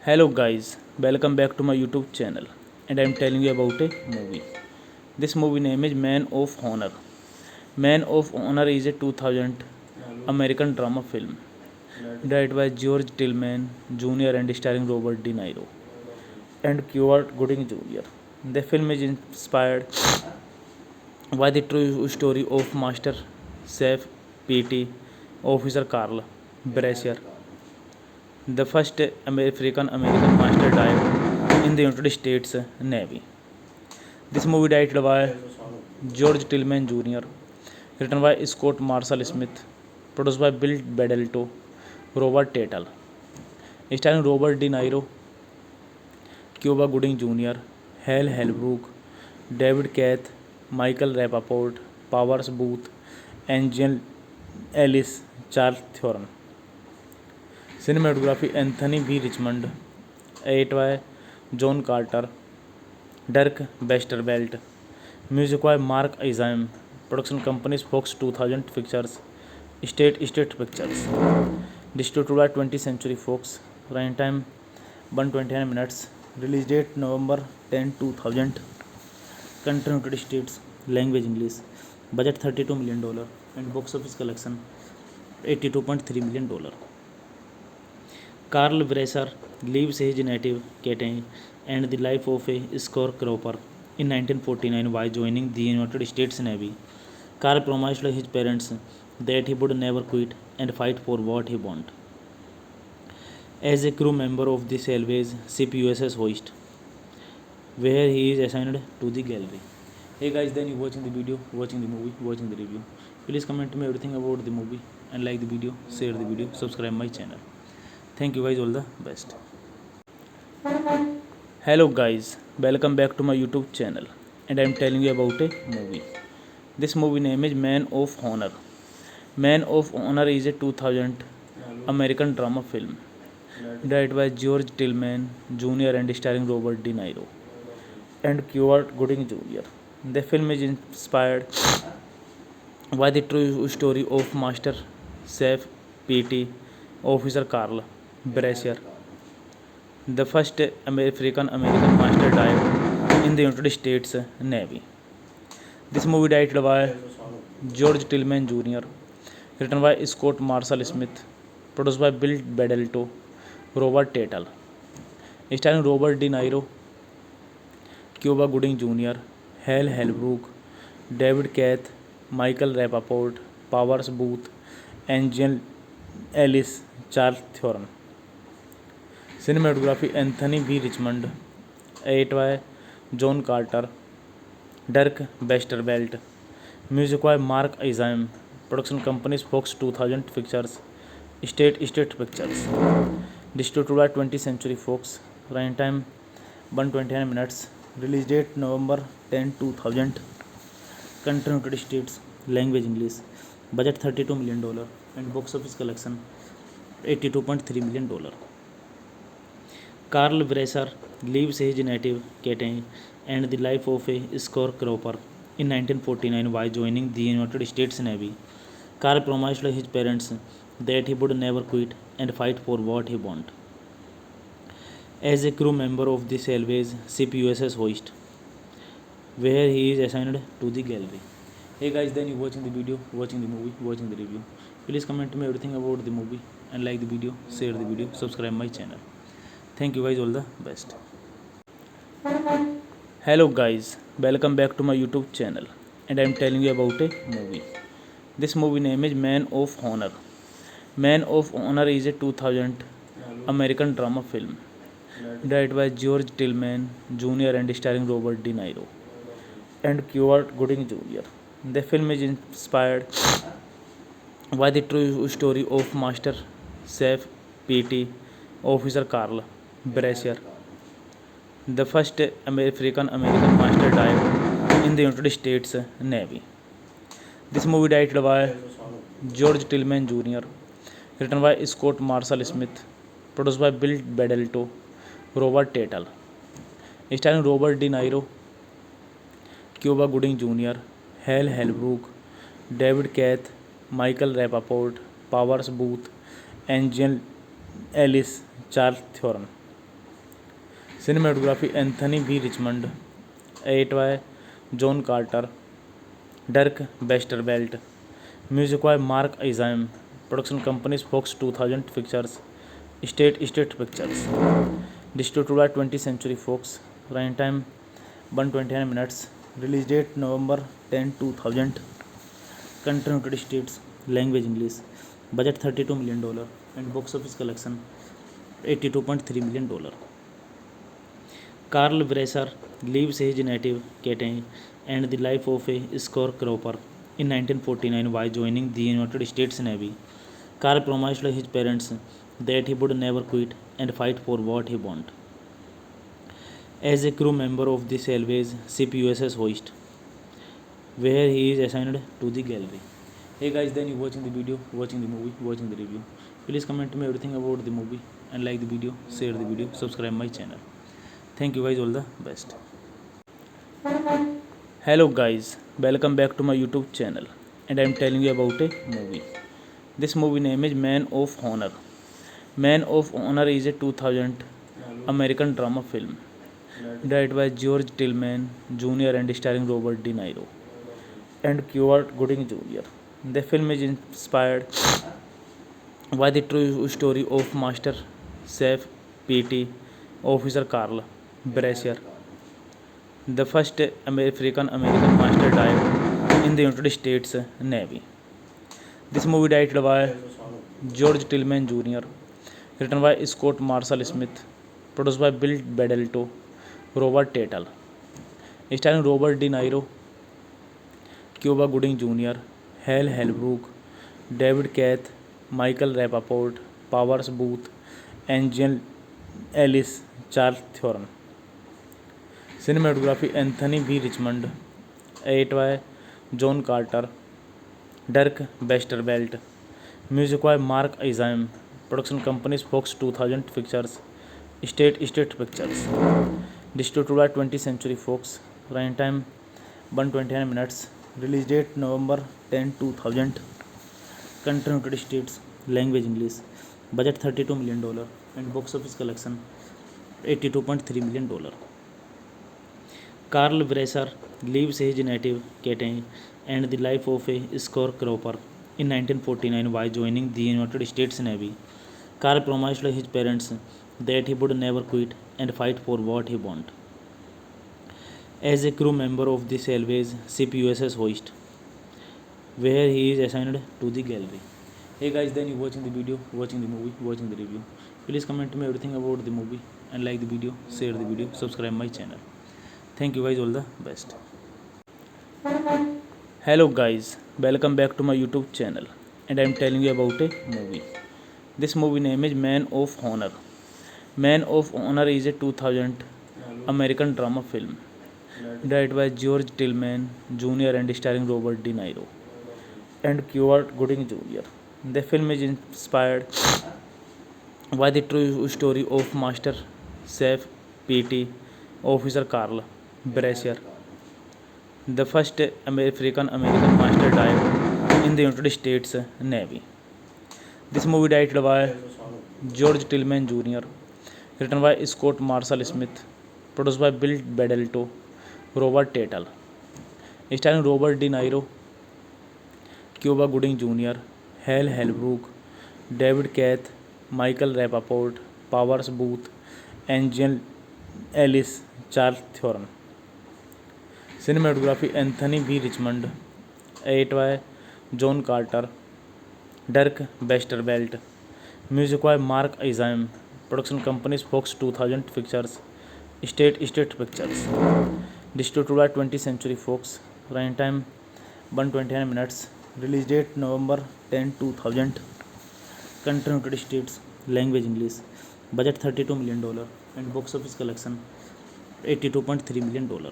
Hello guys, welcome back to my YouTube channel and I am telling you about a movie. This movie name is Man of Honor. Man of Honor is a 2000 American drama film directed by George Tillman Jr. and starring Robert De Niro and Cuba Gooding Jr. The film is inspired by the true story of Master Chef P.T. Officer Carl Brasher, the first African American master died in the United States Navy. This movie directed by George Tillman Jr., written by Scott Marshall Smith, produced by Bill Bedalto, Robert Tatel, starring Robert De Niro, Cuba Gooding Jr., Hal Holbrook, David Keith, Michael Rapaport, Powers Booth, Angel Ellis, Charles Theron. Cinematography Anthony B. Richmond. AITY John Carter, Dirk Westervelt. Music by Mark Isam. Production companies Fox 2000 Pictures, State Pictures. Distributed by 20th Century Fox. Runtime 129 minutes. Release date November 10, 2000. Country United States. Language English. Budget $32 million and box office collection $82.3 million. Carl Bresser leaves his native Cathay and the life of a scorecropper in 1949 by joining the United States Navy. Carl promised his parents that he would never quit and fight for what he wanted. As a crew member of the salvage ship USS Hoist, where he is assigned to the gallery. Hey guys, then you watching the video, watching the movie, watching the review. Please comment me everything about the movie and like the video, share the video, subscribe my channel. Thank you guys, all the best. Hello guys, welcome back to my YouTube channel and I am telling you about a movie. This movie name is Man of Honor. Man of Honor is a 2000 American drama film directed by George Tillman Jr. and starring Robert De Niro and Cuba Gooding Jr. The film is inspired by the true story of Master Chef P.T. Officer Carl Brasher, the first African American master dive in the United States Navy. This movie directed by George Tillman Jr., written by Scott Marshall Smith, produced by Bill Bedalto, Robert Tatel, starring Robert De Niro, Cuba Gooding Jr., Hal Holbrook, David Keith, Michael Rapaport, Powers Booth, Angel Ellis, Charles Theron. Cinematography Anthony B. Richmond. AITY John Carter, Dirk Westervelt. Music by Mark Isam. Production companies Fox 2000 Pictures, State Pictures. Distributed by 20th Century Fox. Runtime 129 minutes. Release date November 10, 2000. Country United States. Language English. Budget $32 million and box office collection $82.3 million. Carl Bresser leaves his native Cathay and the life of a scorecropper in 1949 by joining the United States Navy. Carl promised his parents that he would never quit and fight for what he wanted. As a crew member of the salvage ship USS Hoist, where he is assigned to the gallery. Hey guys, then you watching the video, watching the movie, watching the review. Please comment me everything about the movie and like the video, share the video, subscribe my channel. Thank you guys, all the best. Hello guys, welcome back to my YouTube channel and I am telling you about a movie. This movie name is Man of Honor. Man of Honor is a 2000 American drama film directed by George Tillman Jr. and starring Robert De Niro and Cuba Gooding Jr. The film is inspired by the true story of Master Chef P.T. Officer Carl Brasher, the first African American master dive in the United States Navy. This movie directed by George Tillman Jr., written by Scott Marshall Smith, produced by Bill Bedalto, Robert Tatel, starring Robert De Niro, Cuba Gooding Jr., Hal Holbrook, David Keith, Michael Rapaport, Powers Booth, Angel Ellis, Charles Theron. Cinematography Anthony B. Richmond. AITY John Carter, Dirk Westervelt. Music by Mark Isam. Production companies Fox 2000 Pictures, State Pictures. Distributed by 20th Century Fox. Runtime 129 minutes. Release date November 10, 2000. Country United States. Language English. Budget $32 million and box office collection $82.3 million. Carl Bresser leaves his native Cathay and the life of a scorecropper in 1949 by joining the United States Navy. Carl promised his parents that he would never quit and fight for what he wanted. as a crew member of the salvage ship USS Hoist, where he is assigned to the gallery. Hey guys, then you watching the video, watching the movie, watching the review. Please comment me everything about the movie and like the video, share the video, subscribe my channel. Thank you guys, all the best. Hello guys, welcome back to my YouTube channel, and I am telling you about a movie. This movie name is Man of Honor. Man of Honor is a 2000 American drama film directed by George Tillman Jr. and starring Robert De Niro and Cuba Gooding Jr. The film is inspired by the true story of Master Chef P.T. Officer Carl Brasher, the first African American master dive in the United States Navy. This movie directed by George Tillman Jr., written by Scott Marshall Smith, produced by Bill Bedalto, Robert Tatel, starring Robert De Niro, Cuba Gooding Jr., Hal Holbrook, David Keith, Michael Rappaport, Powers Booth, Angel Ellis, Charles Theron. Cinematography Anthony B. Richmond, edited by John Carter, Dirk Westervelt. Music by Mark Isam. Production companies Fox 2000 Pictures, State Pictures. Distributed by 20th Century Fox. Running time 129 minutes. Release date November 10, 2000. Country United States. Language English. Budget $32 million and box office collection $82.3 million. Carl Brasser leaves his native Katy and the life of a scorecropper in 1949 by joining the United States Navy. Carl promised his parents that he would never quit and fight for what he wanted. As a crew member of the salvage ship USS Hoist, where he is assigned to the gallery. Hey guys, then you watching the video, watching the movie, watching the review. Please comment me everything about the movie and like the video, share the video, subscribe my channel. Thank you guys, all the best. Hello guys, welcome back to my YouTube channel, and I am telling you about a movie. This movie name is Man of Honor. Man of Honor is a 2000 American drama film directed by George Tillman Jr. and starring Robert De Niro and Cuba Gooding Jr. The film is inspired by the true story of Master Chef P.T. Officer Carl Brasher, the first African American master dive in the United States Navy. This movie directed by George Tillman Jr., written by Scott Marshall Smith, produced by Bill Bedalto, Robert Tatel, starring Robert De Niro, Cuba Gooding Jr., Hal Holbrook, David Keith, Michael Rappaport, Powers Booth, Angel Ellis, Charles Theron. Cinematography Anthony B. Richmond, edited by John Carter, Dirk Westervelt. Music by Mark Isam. Production companies Fox 2000 Pictures, State Pictures. Distributed by 20th Century Fox. Running time 129 minutes. Release date November 10, 2000. Country United States. Language English. Budget $32 million and box office collection $82.3 million.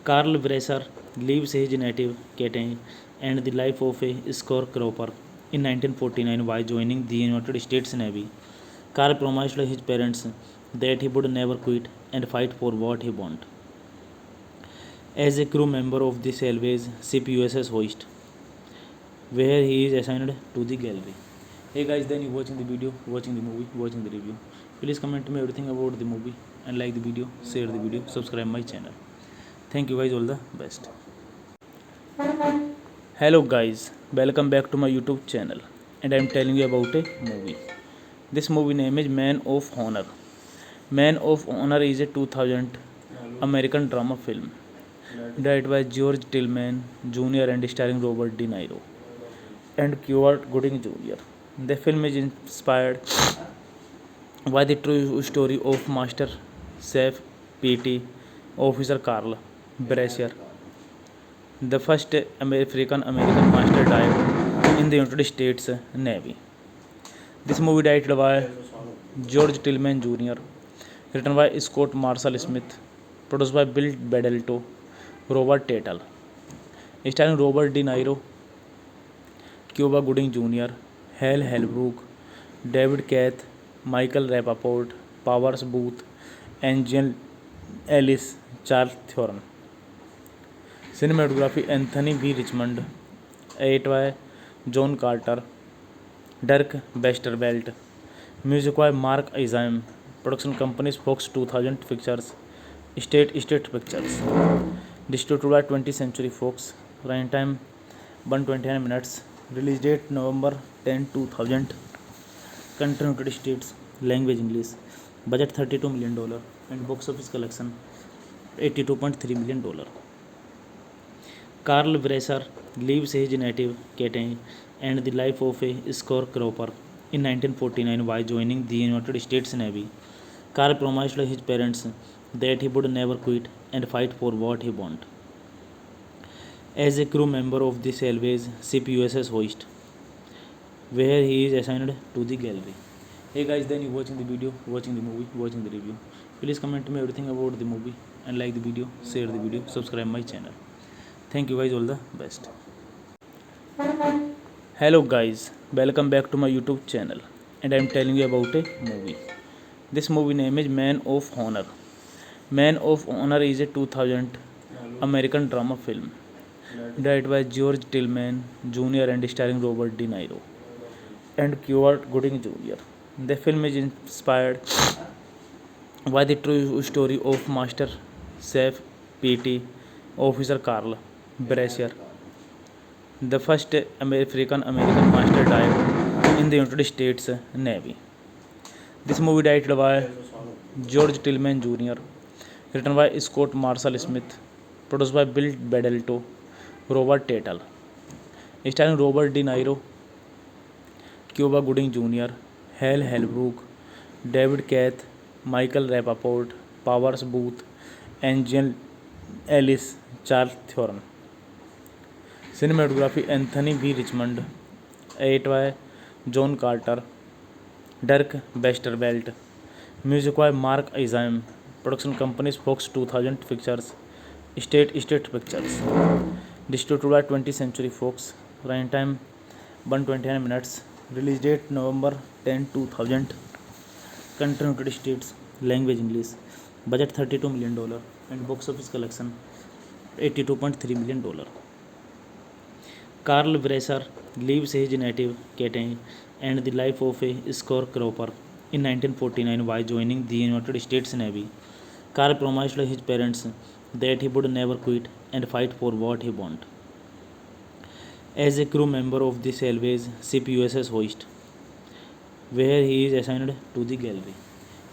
Carl Brasser leaves his native Katy and the life of a scorecropper in 1949 by joining the United States Navy. Carl promised his parents that he would never quit and fight for what he wanted. As a crew member of the salvage ship USS Hoist, where he is assigned to the gallery. Hey guys, then you watching the video, watching the movie, watching the review. Please comment me everything about the movie and like the video, share the video, subscribe my channel. Thank you guys, all the best. Hello guys, welcome back to my YouTube channel, and I am telling you about a movie. This movie name is Man of Honor. Man of Honor is a 2000 American drama film directed by George Tillman Jr. and starring Robert De Niro and Cuba Gooding Jr. The film is inspired by the true story of Master Chef P.T. Officer Carl Brasher, the first African American master dive in the United States Navy. This movie directed by George Tillman Jr., written by Scott Marshall Smith, produced by Bill Bedelto, Robert Tatel, starring Robert De Niro, Cuba Gooding Jr., Hal Holbrook, David Keith, Michael Rappaport, Powers Booth, Angel Ellis, Charles Theron. Cinematography Anthony B. Richmond, edit by John Carter, Dirk Westervelt, music by Mark Isam, production companies Fox 2000 Pictures, State Pictures, distributed by 20th Century Fox, runtime 129 minutes, release date November 10, 2000, country United States, language English, budget $32 million, and box office collection $82.3 million. Carl Bresser leaves his native Cathay and the life of a scorecropper in 1949 by joining the United States Navy. Carl promised his parents that he would never quit and fight for what he wanted. As a crew member of the salvage ship USS Hoist, where he is assigned to the gallery. Hey guys, then you watching the video, watching the movie, watching the review. Please comment me everything about the movie and like the video, share the video, subscribe my channel. Thank you guys, all the best. Hello guys, welcome back to my YouTube channel, and I am telling you about a movie. This movie name is Man of Honor. Man of Honor is a 2000 American drama film directed by George Tillman Jr. and starring Robert De Niro and Cuba Gooding Jr. The film is inspired by the true story of Master Chef P.T. Officer Carl Brasher, the first African American master dive in the United States Navy. This movie directed by George Tillman Jr., written by Scott Marshall Smith, produced by Bill Bedelto, Robert Tatel, starring Robert De Niro, Cuba Gooding Jr., Hal Holbrook, David Keith, Michael Rappaport, Powers Booth, Angel Ellis, Charles Theron. Cinematography Anthony B. Richmond, edit by John Carter, Dirk Westervelt, music by Mark Isam, production companies Fox 2000 Pictures, State Pictures, distributed by 20th Century Fox, runtime 129 minutes, release date November 10, 2000, country United States, language English, budget $32 million, and box office collection $82.3 million. Carl Bresser leaves his native Cathay and the life of a scorecropper in 1949 by joining the United States Navy. Carl promised his parents that he would never quit and fight for what he wanted. As a crew member of the salvage ship USS Hoist, where he is assigned to the gallery.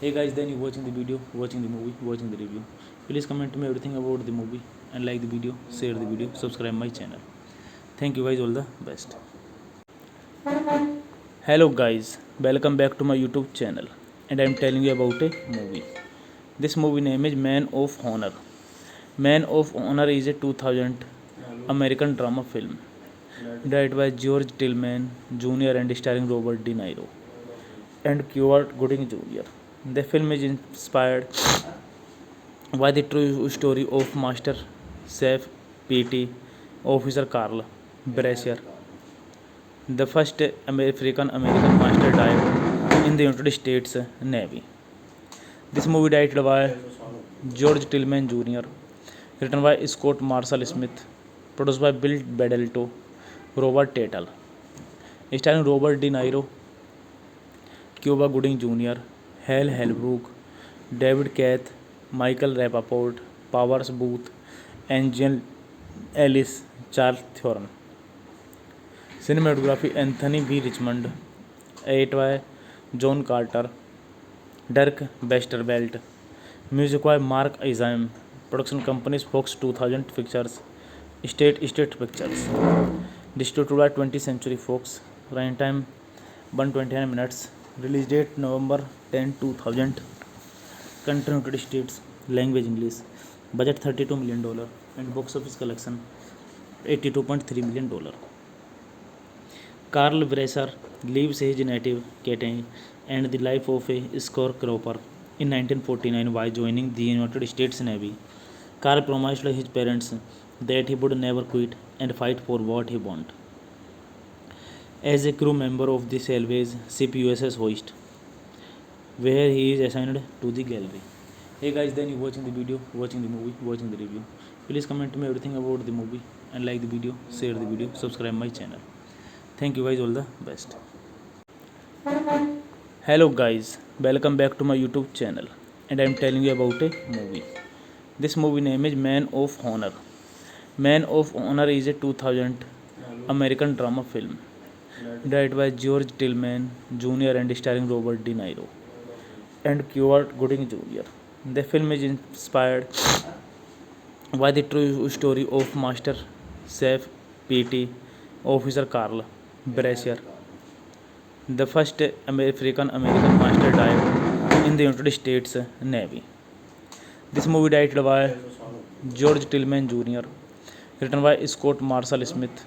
Hey guys, then you watching the video, watching the movie, watching the review. Please comment me everything about the movie and like the video, share the video, subscribe my channel. Thank you guys, all the best. Hello guys, welcome back to my YouTube channel, and I am telling you about a movie. This movie name is Man of Honor. Man of Honor is a 2000 American drama film directed by George Tillman Jr. and starring Robert De Niro and Cuba Gooding Jr. The film is inspired by the true story of Master Chef P.T. Officer Carl Brasher, the first African American master dive in the United States Navy. This movie directed by George Tillman Jr., written by Scott Marshall Smith, produced by Bill Bedelto, Robert Tatel, starring Robert De Niro, Cuba Gooding Jr., Hal Holbrook, David Keith, Michael Rappaport, Powers Booth, Angel Ellis, Charles Theron. Cinematography Anthony B. Richmond, edit by John Carter, Dirk Westervelt, music by Mark Isam, production companies Fox 2000 Pictures, State Pictures, distributed by 20th Century Fox, runtime 129 minutes, release date November 10, 2000, country United States, language English, budget $32 million, and box office collection $82.3 million. Carl Bresser leaves his native Cathay and the life of a scorecropper in 1949 while joining the United States Navy. Carl promised his parents that he would never quit and fight for what he wanted. As a crew member of the salvage ship USS Hoist, where he is assigned to the gallery. Hey guys, then you watching the video, watching the movie, watching the review. Please comment me everything about the movie and like the video, share the video, subscribe my channel. Thank you guys, all the best. Hello guys, welcome back to my YouTube channel, and I am telling you about a movie. This movie name is Man of Honor. Man of Honor is a 2000 American drama film directed by George Tillman Jr. and starring Robert De Niro and Cuba Gooding Jr. The film is inspired by the true story of Master Chef P.T. Officer Carl Brasher, the first African American master dive in the United States Navy. This movie directed by George Tillman Jr., written by Scott Marshall Smith,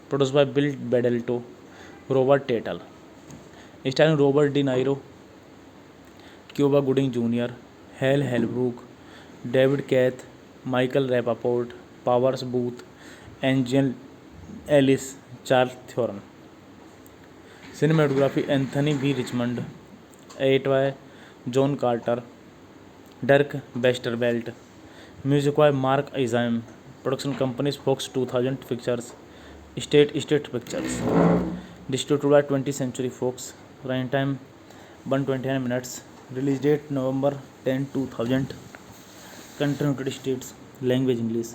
produced by Bill Bedalto, Robert Tatel, starring Robert De Niro, Cuba Gooding Jr., Hal Holbrook, David Keith, Michael Rappaport, Powers Booth, Angel Ellis, Charles Theron. Cinematography Anthony B. Richmond, edited by John Carter, Dirk Westervelt. Music by Mark Isam. Production companies Fox 2000 Pictures, State Pictures. Distributed by 20th Century Fox. Running time 129 minutes. Release date November 10, 2000. Country United States. Language English.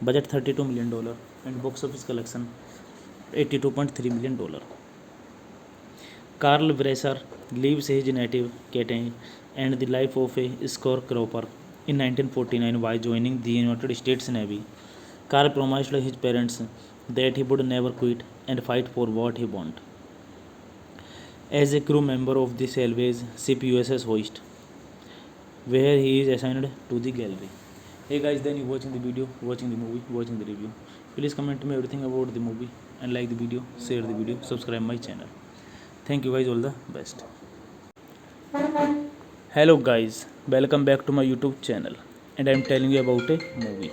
Budget $32 million and box office collection $82.3 million. Carl Brasher leaves his native Katy and the life of a scorecropper in 1949 while joining the United States Navy. Carl promised his parents that he would never quit and fight for what he wanted. As a crew member of the salvage ship USS Hoist, where he is assigned to the gallery. Hey guys, then you watching the video, watching the movie, watching the review. Please comment me everything about the movie and like the video, share the video, subscribe my channel. Thank you guys, all the best. Hello guys, welcome back to my YouTube channel, and I am telling you about a movie.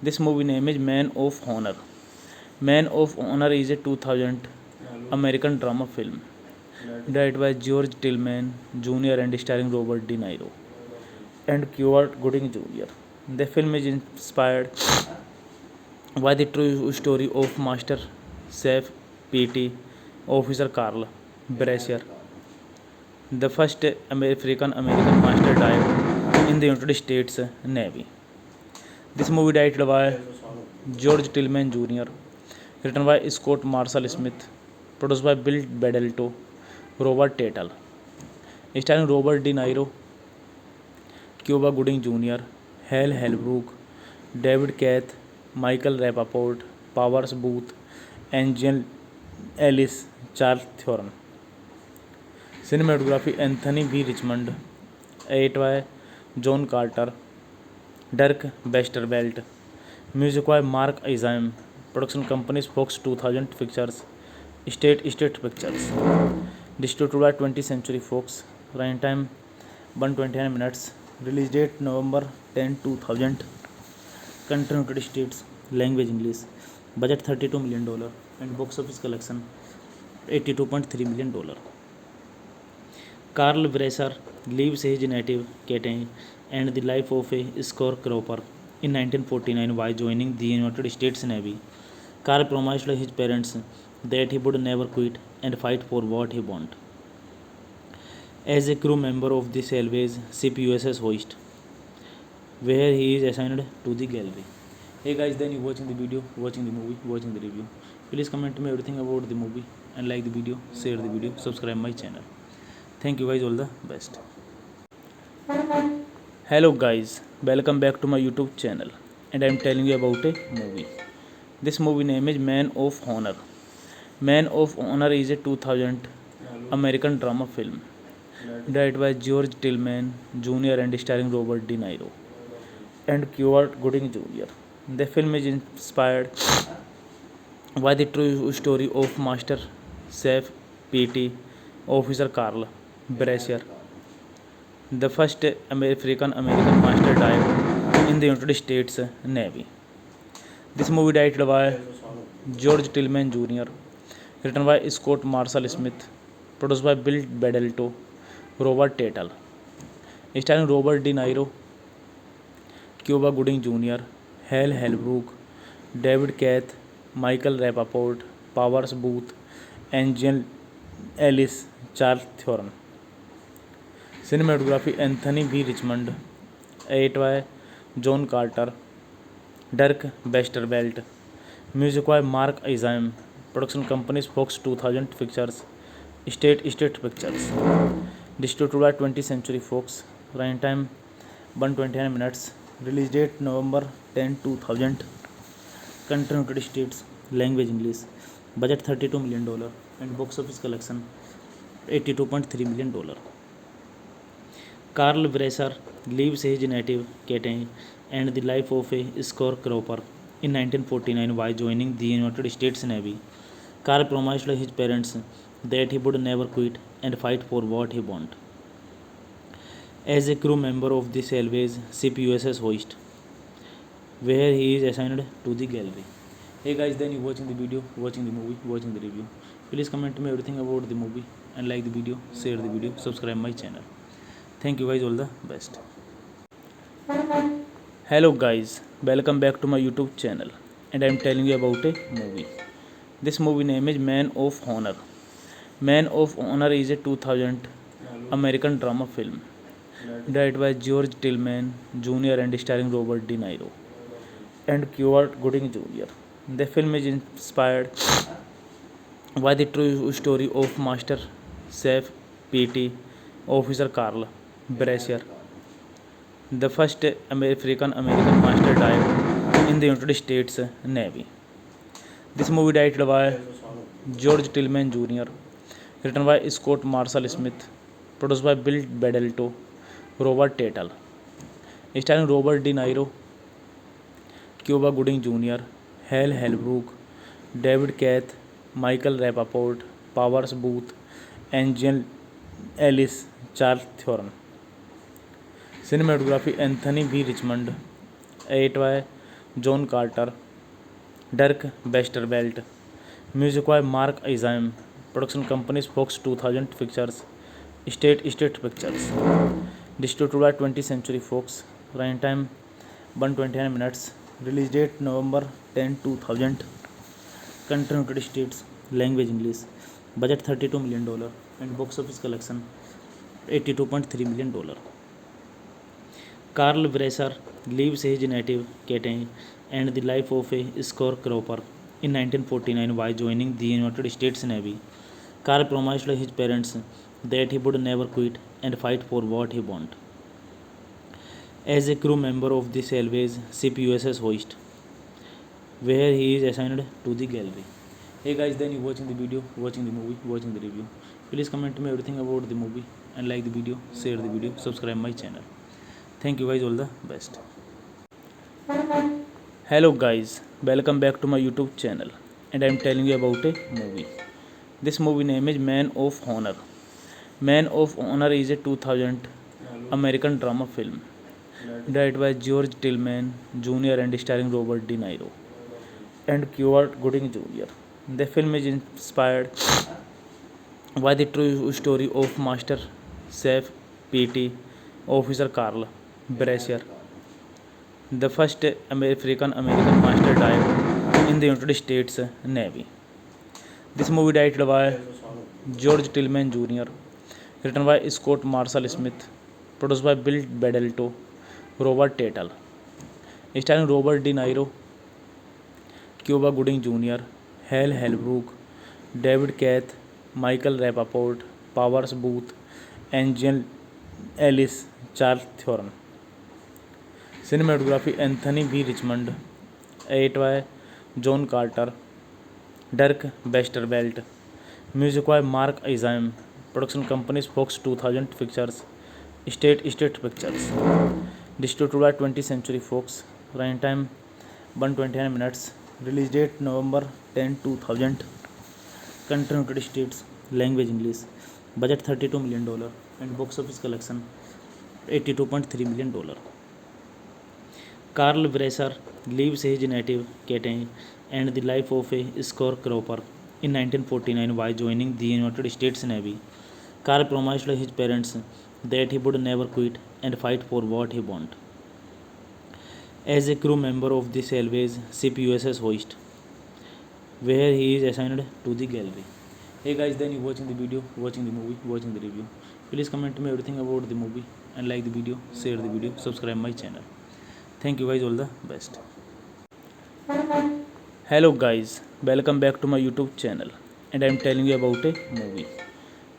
This movie name is Man of Honor. Man of Honor is a 2000 American drama film directed by George Tillman Jr. and starring Robert De Niro and Cuba Gooding Jr. The film is inspired by the true story of Master Chef P.T. Officer Carl Brasher, the first African American master dive in the United States Navy. This movie directed by George Tillman Jr., written by Scott Marshall Smith, produced by Bill Bedalto, Robert Tatel, starring Robert De Niro, Cuba Gooding Jr., Hal Holbrook, David Keith, Michael Rappaport, Powers Booth, Angel Ellis, Charles Theron. Cinematography Anthony B. Richmond, edited by John Carter, Dirk Westervelt. Music by Mark Isam. Production companies Fox 2000 Pictures, State Pictures. Distributed by 20th Century Fox. Running time 129 minutes. Release date November 10, 2000. Country United States. Language English. Budget $32 million and box office collection $82.3 million. Carl Brasher leaves his native Katy and the life of a scorecropper in 1949 while joining the United States Navy. Carl promised his parents that he would never quit and fight for what he wanted. As a crew member of the salvage ship USS Hoist, where he is assigned to the gallery. Hey guys, then you watching the video, watching the movie, watching the review. Please comment me everything about the movie and like the video, share the video, subscribe my channel. Thank you guys, all the best. Hello guys, welcome back to my YouTube channel, and I am telling you about a movie. This movie name is Man of Honor. Man of Honor is a 2000 American drama film directed by George Tillman Jr. and starring Robert De Niro and Cuba Gooding Jr. The film is inspired by the true story of Master Chef P.T. Officer Carl Brasher, The first African American master died in the United States Navy. This movie directed by George Tillman Jr., written by Scott Marshall Smith, produced by Bill Bedelto, Robert Tatel, starring Robert De Niro, Cuba Gooding Jr., Hal Holbrook, David Keith, Michael Rappaport, Powers Booth, Angel Ellis, Charles Theron. Cinematography Anthony B. Richmond, edit by John Carter, Dirk Westervelt, music by Mark Isam, production companies Fox 2000 Pictures, State Street Pictures, distributed by 20th Century Fox, runtime 129 minutes, release date November 10, 2000, country United States, language English, budget $32 million, and box office collection $82.3 million. Carl Bresser leaves his native Cathay and the life of a scorecropper in 1949 by joining the United States Navy. Carl promised his parents that he would never quit and fight for what he wanted. As a crew member of the salvage ship USS Hoist, where he is assigned to the gallery. Hey guys, then you watching the video, watching the movie, watching the review. Please comment me everything about the movie and like the video, share the video, subscribe my channel. Thank you guys, all the best. Hello guys, welcome back to my YouTube channel, and I am telling you about a movie. This movie name is Man of Honor. Man of Honor is a 2000 American drama film directed by George Tillman Jr. and starring Robert De Niro and Cuba Gooding Jr. The film is inspired by the true story of Master Chef P.T. Officer Carl Brasher, the first African American master died in the United States Navy. This movie directed by George Tillman Jr., written by Scott Marshall Smith, produced by Bill Bedelto, Robert Tatel, starring Robert De Niro, Cuba Gooding Jr., Hal Holbrook, David Keith, Michael Rappaport, Powers Booth, Angel Ellis, Charles Theron. Cinematography Anthony B. Richmond, edit by John Carter, Dirk Westervelt, music by Mark Isam, production companies Fox 2000 Pictures, State Street Pictures, distributed by 20th Century Fox, runtime 129 minutes, release date November 10, 2000, country United States, language English, budget $32 million, and box office collection $82.3 million. Carl Bresser leaves his native Cathay and the life of a scorecropper in 1949 by joining the United States Navy. Carl promised his parents that he would never quit and fight for what he wanted. As a crew member of the salvage ship USS Hoist, where he is assigned to the gallery. Hey guys, then you watching the video, watching the movie, watching the review. Please comment me everything about the movie and like the video, share the video, subscribe my channel. Thank you guys, all the best. Hello guys, welcome back to my YouTube channel, and I am telling you about a movie. This movie name is Man of Honor. Man of Honor is a 2000 American drama film directed by George Tillman Jr. and starring Robert De Niro and Cuba Gooding Jr. The film is inspired by the true story of Master Chef P.T. Officer Carl Brasher, the first African American master died in the United States Navy. This movie directed by George Tillman Jr., written by Scott Marshall Smith, produced by Bill Bedelto, Robert Tatel, starring Robert De Niro, Cuba Gooding Jr., Hal Holbrook, David Keith, Michael Rappaport, Powers Booth, Angel Ellis, Charles Theron. Cinematography Anthony B. Richmond, edit by John Carter, Dirk Westervelt, music by Mark Isam, production companies Fox 2000 Pictures, State Street Pictures, distributed by 20th Century Fox, runtime 129 minutes, release date November 10, 2000, country United States, language English, budget $32 million, and box office collection $82.3 million. Carl Bresser leaves his native Cathay and the life of a scorecropper in 1949 by joining the United States Navy. Carl promised his parents that he would never quit and fight for what he wanted. As a crew member of the salvage ship USS Hoist, where he is assigned to the gallery. Hey guys, then you watching the video, watching the movie, watching the review. Please comment me everything about the movie and like the video, share the video, subscribe my channel. Thank you guys, all the best. Hello guys, welcome back to my YouTube channel, and I am telling you about a movie.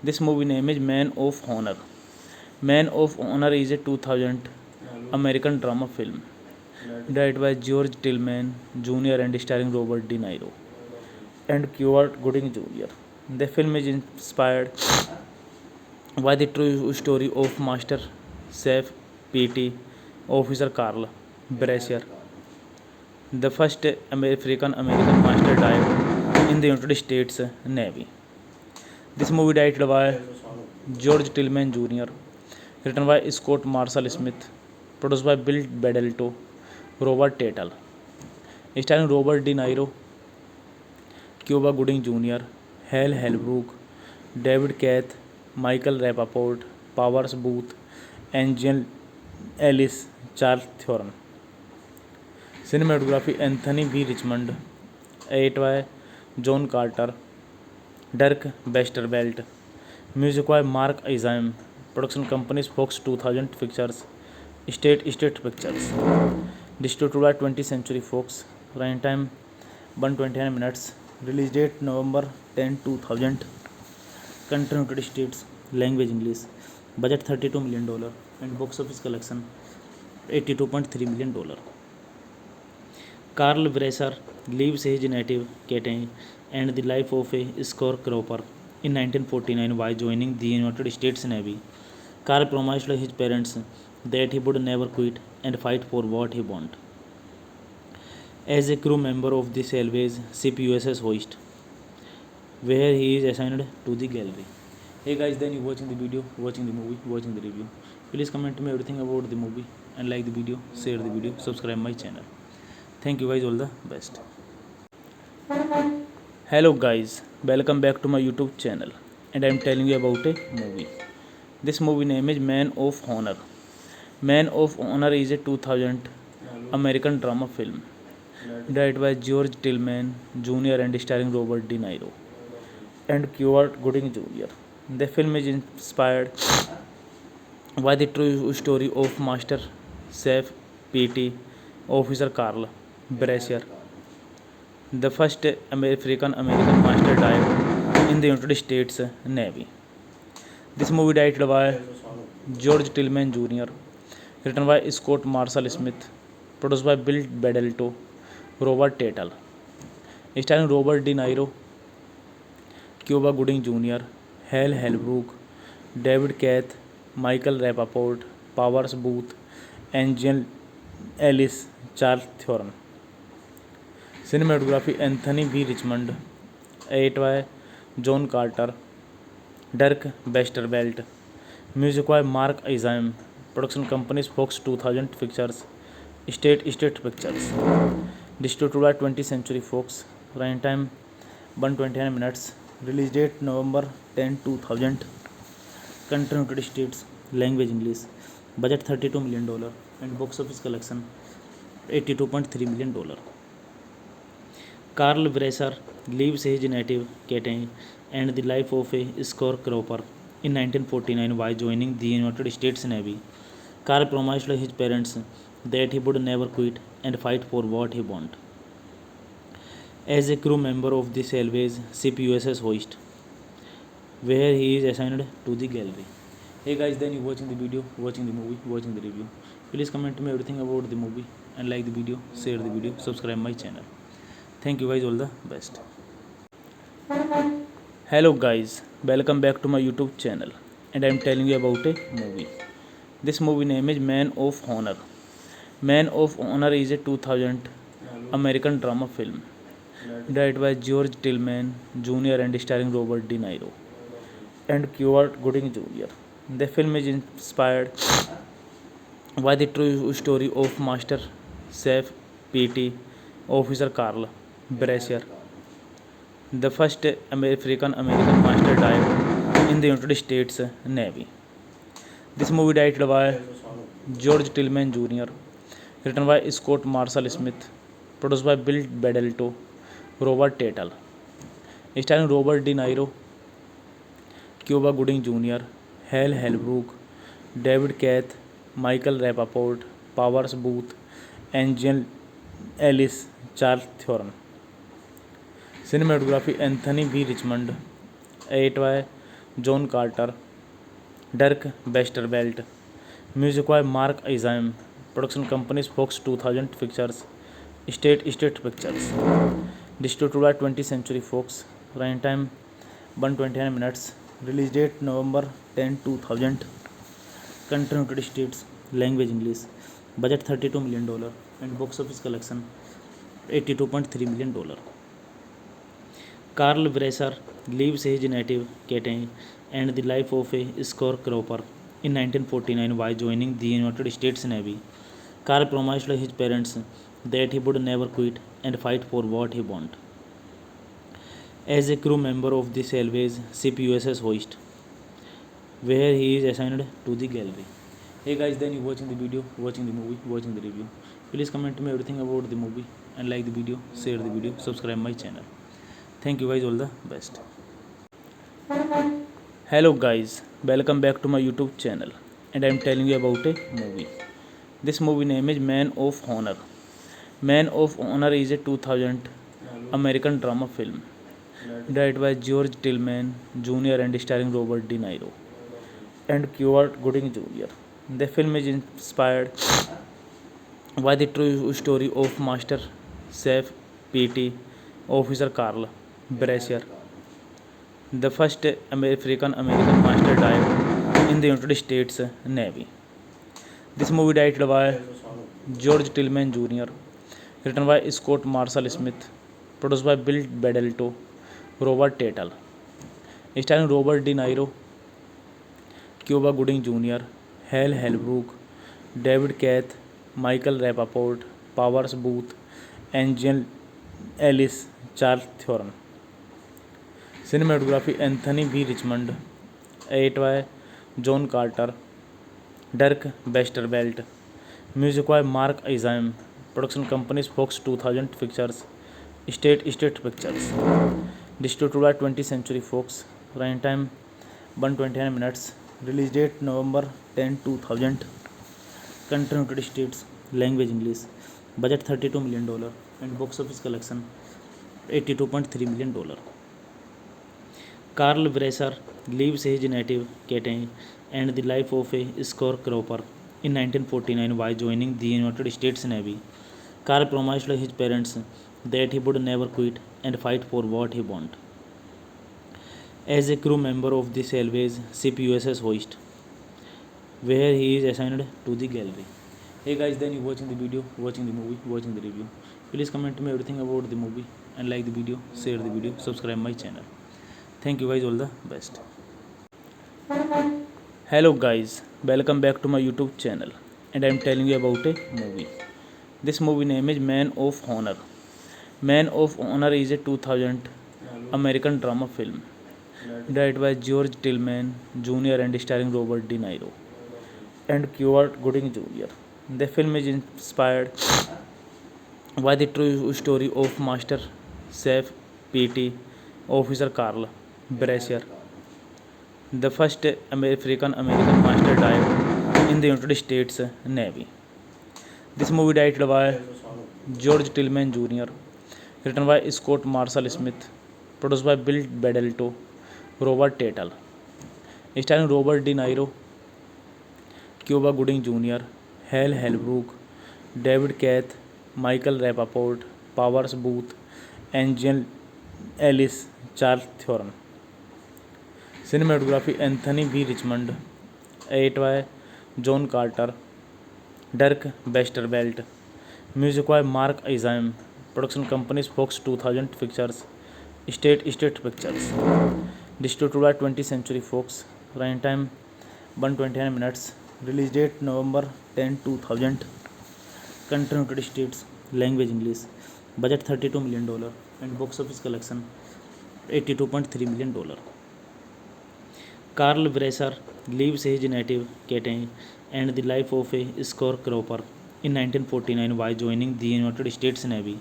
This movie name is Man of Honor. Man of Honor is a 2000 American drama film directed by George Tillman Jr. and starring Robert De Niro and Cuba Gooding Jr. The film is inspired by the true story of Master Chef P.T. Officer Carl Brasher, the first African American master dive in the United States Navy. This movie directed by George Tillman Jr., written by Scott Marshall Smith, produced by Bill Bedalto, Robert Tatel, starring Robert De Niro, Cuba Gooding Jr., Hal Holbrook, David Keith, Michael Rappaport, Powers Booth, Angel Ellis, Charles Theron. Cinematography Anthony B. Richmond, edited by John Carter, Dirk Westervelt. Music by Mark Isam. Production companies Fox 2000 Pictures, State Pictures. Distributed by 20th Century Fox. Running time 129 minutes. Release date November 10, 2000. Country United States. Language English. Budget $32 million and box office collection $82.3 million. Carl Bresser leaves his native Cathay and the life of a scorecropper in 1949 by joining the United States Navy. Carl promised his parents that he would never quit and fight for what he wanted. As a crew member of the salvage ship USS Hoist, where he is assigned to the gallery. Hey guys, then you watching the video, watching the movie, watching the review. Please comment me everything about the movie and like the video, share the video, subscribe my channel. Thank you guys, all the best. Hello guys, welcome back to my YouTube channel, and I am telling you about a movie. This movie name is Man of Honor. Man of Honor is a 2000 American drama film directed by George Tillman Jr. and starring Robert De Niro and Cuba Gooding Jr. The film is inspired by the true story of Master Chef P.T. Officer Carl Brasher, the first African American master dive in the United States Navy. This movie directed by George Tillman Jr., written by Scott Marshall Smith, produced by Bill Bedalto, Robert Tatel, starring Robert De Niro, Cuba Gooding Jr., Hal Holbrook, David Keith, Michael Rappaport, Powers Booth, Angel Ellis, Charles Theron. Cinematography Anthony B. Richmond, edited by John Carter, Dirk Westervelt. Music by Mark Isam. Production companies Fox 2000 Pictures, State Pictures. Distributed by 20th Century Fox. Running time 129 minutes. Release date November 10, 2000. Country United States. Language English. Budget $32 million and box office collection $82.3 million. Carl Bresser leaves his native Cathay and the life of a scorecropper in 1949 by joining the United States Navy. Carl promised his parents that he would never quit and fight for what he wanted. As a crew member of the salvage ship USS Hoist, where he is assigned to the gallery. Hey guys, then you watching the video, watching the movie, watching the review. Please comment me everything about the movie and like the video, share the video, subscribe my channel. Thank you guys, all the best. Hello guys, welcome back to my YouTube channel, and I am telling you about a movie. This movie name is Man of Honor. Man of Honor is a 2000 American drama film directed by George Tillman Jr. and starring Robert De Niro and Cuba Gooding Jr. The film is inspired Why the true story of Master Chef P.T. Officer Carl Brasher, the first African American master died in the United States Navy. This movie directed by George Tillman Jr., written by Scott Marshall Smith, produced by Bill Bedelto, Robert Tatel, starring Robert De Niro, Cuba Gooding Jr., Hal Holbrook, David Keith, Michael Rappaport, Powers Booth, Angel Ellis, Charles Theron. Cinematography Anthony B. Richmond, edited by John Carter, Dirk Westervelt, music by Mark Isam, production companies Fox 2000 Pictures, State Pictures, distributed by 20th Century Fox, running time 129 minutes, release date November 10, 2000, country United States, language English, budget $32 million, and box office collection $82.3 million. Carl Brasser leaves his native Cathay and the life of a scorecropper in 1949 by joining the United States Navy. Carl promised his parents that he would never quit and fight for what he wanted. As a crew member of the salvage ship USS Hoist, where he is assigned to the gallery. Hey guys, then you watching the video, watching the movie, watching the review. Please comment me everything about the movie and like the video, share the video, subscribe my channel. Thank you guys, all the best. Hello guys, welcome back to my YouTube channel, and I am telling you about a movie. This movie name is Man of Honor. Man of Honor is a 2000 American drama film directed by George Tillman Jr. and starring Robert De Niro and Cuba Gooding Jr. The film is inspired by the true story of Master Chef P.T. Officer Carl Brasher, the first African American master died in the United States Navy. This movie directed by George Tillman Jr., written by Scott Marshall Smith, produced by Bill Bedelto, Robert Tatel, starring Robert De Niro, Cuba Gooding Jr., Hal Holbrook, David Keith, Michael Rappaport, Powers Booth, Angel Ellis, Charles Theron. Cinematography Anthony B. Richmond, edited by John Carter, Dirk Westervelt, music by Mark Isam, production companies Fox 2000 Pictures, State Pictures, distributed by 20th Century Fox, running time 129 minutes, release date November 10, 2000, country United States, language English, budget $32 million, and box office collection $82.3 million. Carl Brasser leaves his native Cathay and the life of a scorecropper in 1949 by joining the United States Navy. Carl promised his parents that he would never quit and fight for what he wanted. As a crew member of the salvage ship USS Hoist, where he is assigned to the gallery. Hey guys, then you watching the video, watching the movie, watching the review. Please comment me everything about the movie and like the video, share the video, subscribe my channel. Thank you guys, all the best. Hello guys, welcome back to my YouTube channel, and I am telling you about a movie. This movie name is Man of Honor. Man of Honor is a 2000 American drama film directed by George Tillman Jr. and starring Robert De Niro and Cuba Gooding Jr. The film is inspired by the true story of Master Chef P.T. Officer Carl Brasher, the first African American master died in the United States Navy. This movie directed by George Tillman Jr., written by Scott Marshall Smith, produced by Bill Bedelto, Robert Tatel, starring Robert De Niro, Cuba Gooding Jr., Hal Holbrook, David Keith, Michael Rappaport, Powers Booth, Angel Ellis, Charles Theron. Cinematography Anthony B. Richmond, edited by John Carter, Dirk Westervelt, music by Mark Isam, production companies Fox 2000 Pictures, State Pictures, distributed by 20th Century Fox, running time 129 minutes, Release date November 10, 2000. Country United States. Language English. Budget $32 million and box office collection $82.3 million. Carl Bresser leaves his native Cathay and the life of a scorecropper in 1949 by joining the United States Navy.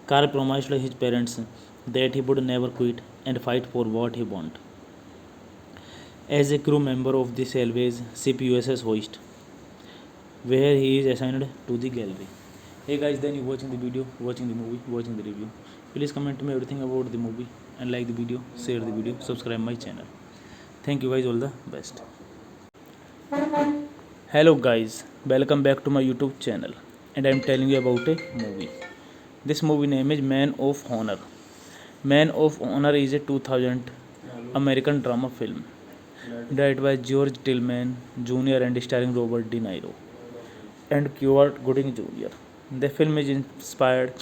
Carl promised his parents that he would never quit and fight for what he wanted. As a crew member of the salvage ship USS Hoist, where he is assigned to the gallery. Hey guys, then you watching the video, watching the movie, watching the review. Please comment me everything about the movie and like the video, share the video, subscribe my channel. Thank you guys, all the best. Hello guys, welcome back to my YouTube channel and I am telling you about a movie. This movie name is Man of Honor. Man of Honor is a 2000 American drama film directed by George Tillman Jr. and starring Robert De Niro and Cuba Gooding Jr. The film is inspired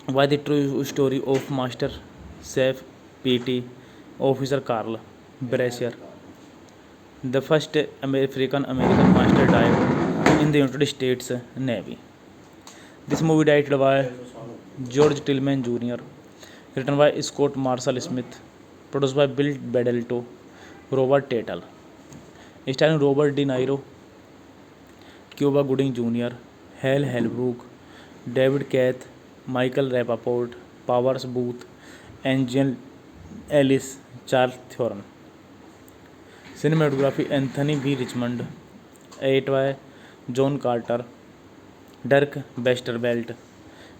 by the true story of Master Chef P.T. Officer Carl Brasher, the first African American master dive in the United States Navy. This movie directed by George Tillman Jr., written by Scott Marshall Smith, produced by Bill Bedalto, Robert Tatel, starring Robert De Niro, Cuba Gooding Jr., Hal Holbrook, David Keith, Michael Rappaport, Powers Booth, Angel Ellis, Charles Theron. Cinematography Anthony B. Richmond, edited by John Carter, Dirk Westervelt,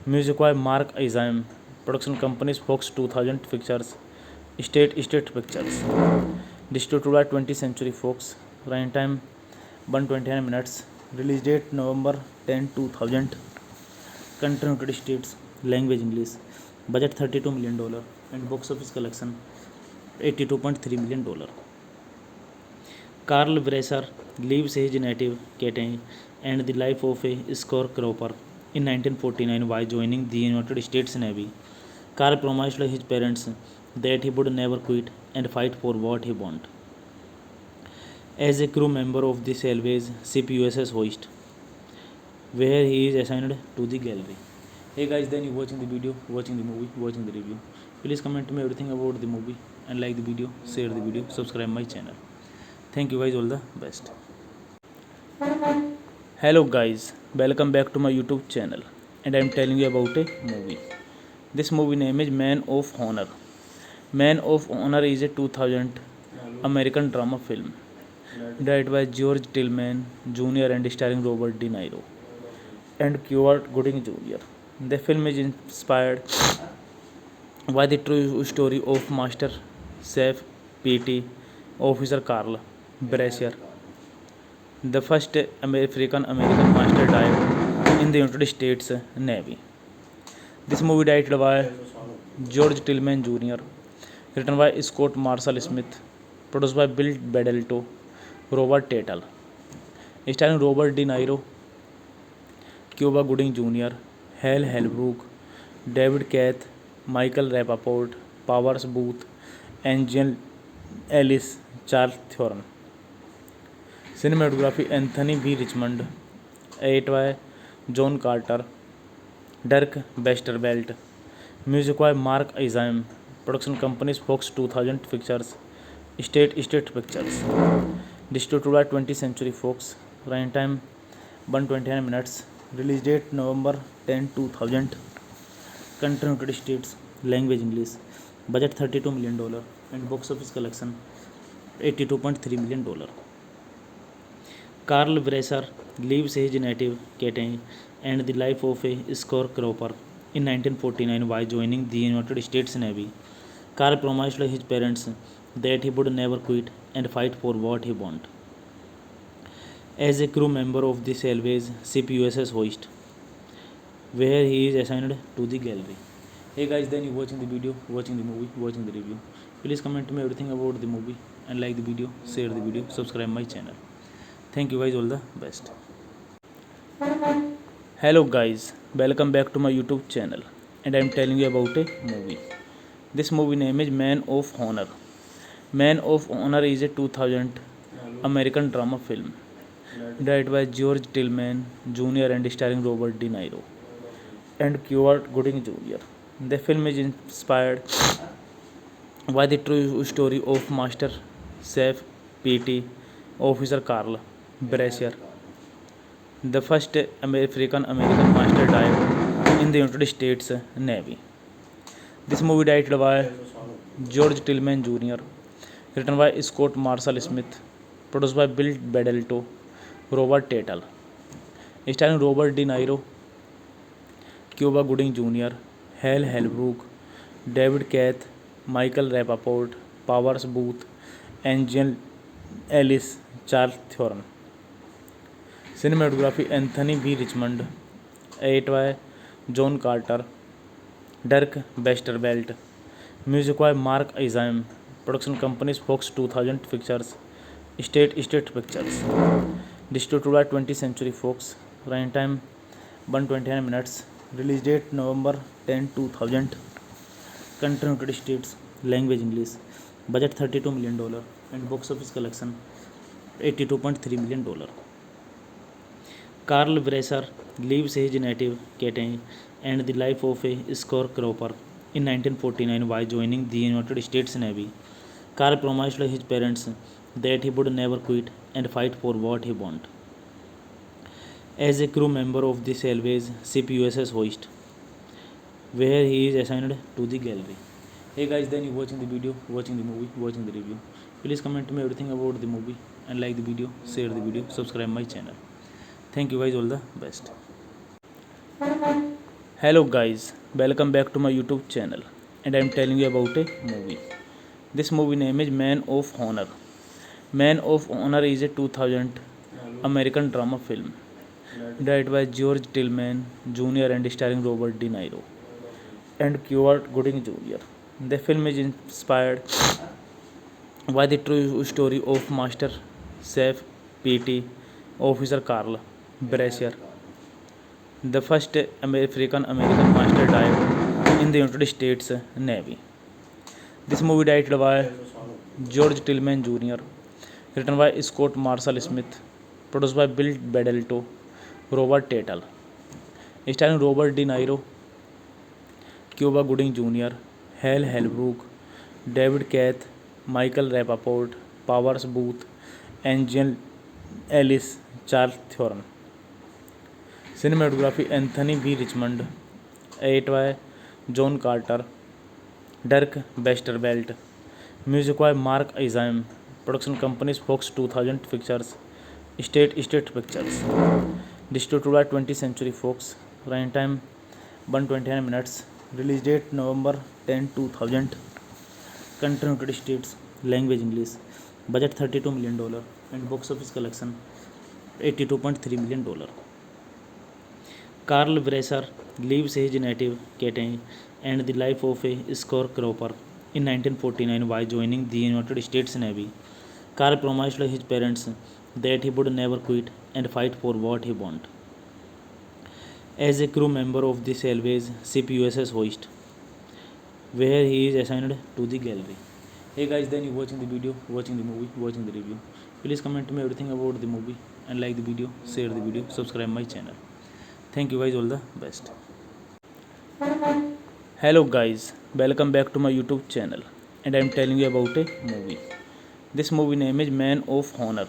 music by Mark Isam, production companies Fox 2000 Pictures, State Pictures, distributed by 20th Century Fox, running time 129 minutes, release date November 10, 2000, country United States, language English, budget $32 million and box office collection $82.3 million. Carl Bresser leaves his native Cathay and the life of a scorecropper in 1949 by joining the United States Navy. Carl promised his parents that he would never quit and fight for what he wanted. As a crew member of the salvage ship USS Hoist, where he is assigned to the gallery. Hey guys, then you watching the video, watching the movie, watching the review. Please comment me everything about the movie and like the video, share the video, subscribe my channel. Thank you guys, all the best. Hello guys, welcome back to my YouTube channel and I am telling you about a movie. This movie name is Man of Honor. Man of Honor is a 2000 American drama film directed by George Tillman Jr., written by Scott Marshall Smith, produced by Bill Bedalto, Robert Tatel, starring Robert De Niro, Cuba Gooding Jr., Hal Holbrook, David Keith, Michael Rappaport, Powers Booth, Angel Ellis, Charles Theron. American drama film directed by George Tillman Jr. and starring Robert De Niro and Cuba Gooding Jr. The film is inspired by the true story of Master Chef P.T. Officer Carl Brasher, the first African American master dive in the United States Navy. This movie directed by George Tillman Jr., written by Scott Marshall Smith, produced by Bill Bedalto, Robert Tatel, starring Robert De Niro, Cuba Gooding Jr., Hal Holbrook, David Keith, Michael Rappaport, Powers Booth, Angel Ellis, Charles Theron. Cinematography Anthony B. Richmond, edited by John Carter, Dirk Westervelt, music by Mark Isam, production companies Fox 2000 Pictures, State Pictures, distributed by 20th Century Fox, running time 129 minutes, release date November 10, 2000, country United States, language English, budget $32 million and box office collection $82.3 million. Carl Bresser leaves his native Cathay and the life of a scorecropper in 1949 by joining the United States Navy. Carl promised his parents that he would never quit and fight for what he wanted. As a crew member of the salvage ship USS Hoist, where he is assigned to the gallery. Hey guys, then you watching the video, watching the movie, watching the review. Please comment me everything about the movie and like the video, share the video, subscribe my channel. Thank you guys, all the best. Hello guys, welcome back to my YouTube channel and I am telling you about a movie. This movie name is Man of Honor. Man of Honor is a 2000 American drama film directed by George Tillman Jr. and starring Robert De Niro and Cuba Gooding Jr. The film is inspired by the true story of Master Chef P.T. Officer Carl Brasher, the first African American master dive in the United States Navy. This movie directed by George Tillman Jr., written by Scott Marshall Smith, produced by Bill Bedalto, Robert Tatel, starring Robert De Niro, Cuba Gooding Jr., Hal Holbrook, David Keith, Michael Rappaport, Powers Booth, Angel Ellis, Charles Theron. Cinematography Anthony B. Richmond, edited by John Carter, Dirk Westervelt, music by Mark Isam, production companies Fox 2000 Pictures, State Street Pictures, distributed by 20th Century Fox, running time 129 minutes, release date November 10, 2000, country United States, language English, budget $32 million and box office collection $82.3 million. Carl Brasser leaves his native Cathay and the life of a scorecropper in 1949 by joining the United States Navy. Carl promised his parents that he would never quit and fight for what he wanted. As a crew member of the salvage ship USS Hoist, where he is assigned to the gallery. Hey guys, then you watching the video, watching the movie, watching the review. Please comment me everything about the movie and like the video, share the video, subscribe my channel. Thank you guys, all the best. Hello guys, welcome back to my YouTube channel and I am telling you about a movie. This movie name is Man of Honor. Man of Honor is a 2000 American drama film directed by George Tillman Jr. and starring Robert De Niro and Cuba Gooding Jr. The film is inspired by the true story of Master Chef P.T. Officer Carl Brasher, the first African American master dive in the United States Navy. This movie directed by George Tillman Jr., written by Scott Marshall Smith, produced by Bill Bedalto, Robert Tatel, starring Robert De Niro, Cuba Gooding Jr., Hal Holbrook, David Keith, Michael Rappaport, Powers Booth, Angel Ellis, Charles Theron. Cinematography Anthony B. Richmond, edited by John Carter, Dirk Westervelt, music by Mark Isam, production companies Fox 2000 Pictures, State Street Pictures, distributed by 20th Century Fox, running time 129 minutes, release date November 10, 2000, country United States, language English, budget $32 million and box office collection $82.3 million. Carl Brasser leaves his native Cathay and the life of a scorecropper in 1949 by joining the United States Navy. Carl promised his parents that he would never quit and fight for what he wanted. As a crew member of the salvage ship USS Hoist, where he is assigned to the gallery. Hey guys, then you watching the video, watching the movie, watching the review. Please comment me everything about the movie and like the video, share the video, subscribe my channel. Thank you guys, all the best. Hello guys, welcome back to my YouTube channel and I am telling you about a movie. This movie name is Man of Honor.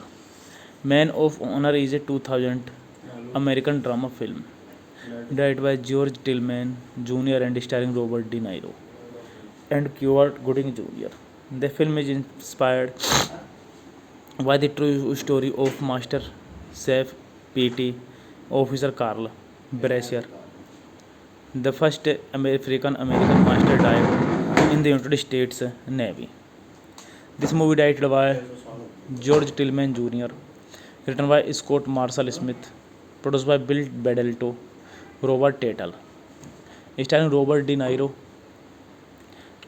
Man of Honor is a 2000 American drama film directed by George Tillman Jr. and starring Robert De Niro and Cuba Gooding Jr. The film is inspired by the true story of Master Chef P.T. Officer Carl Brasher, the first African American master dive in the United States Navy. This movie directed by George Tillman Jr., written by Scott Marshall Smith, produced by Bill Bedalto, Robert Tatel, starring Robert De Niro,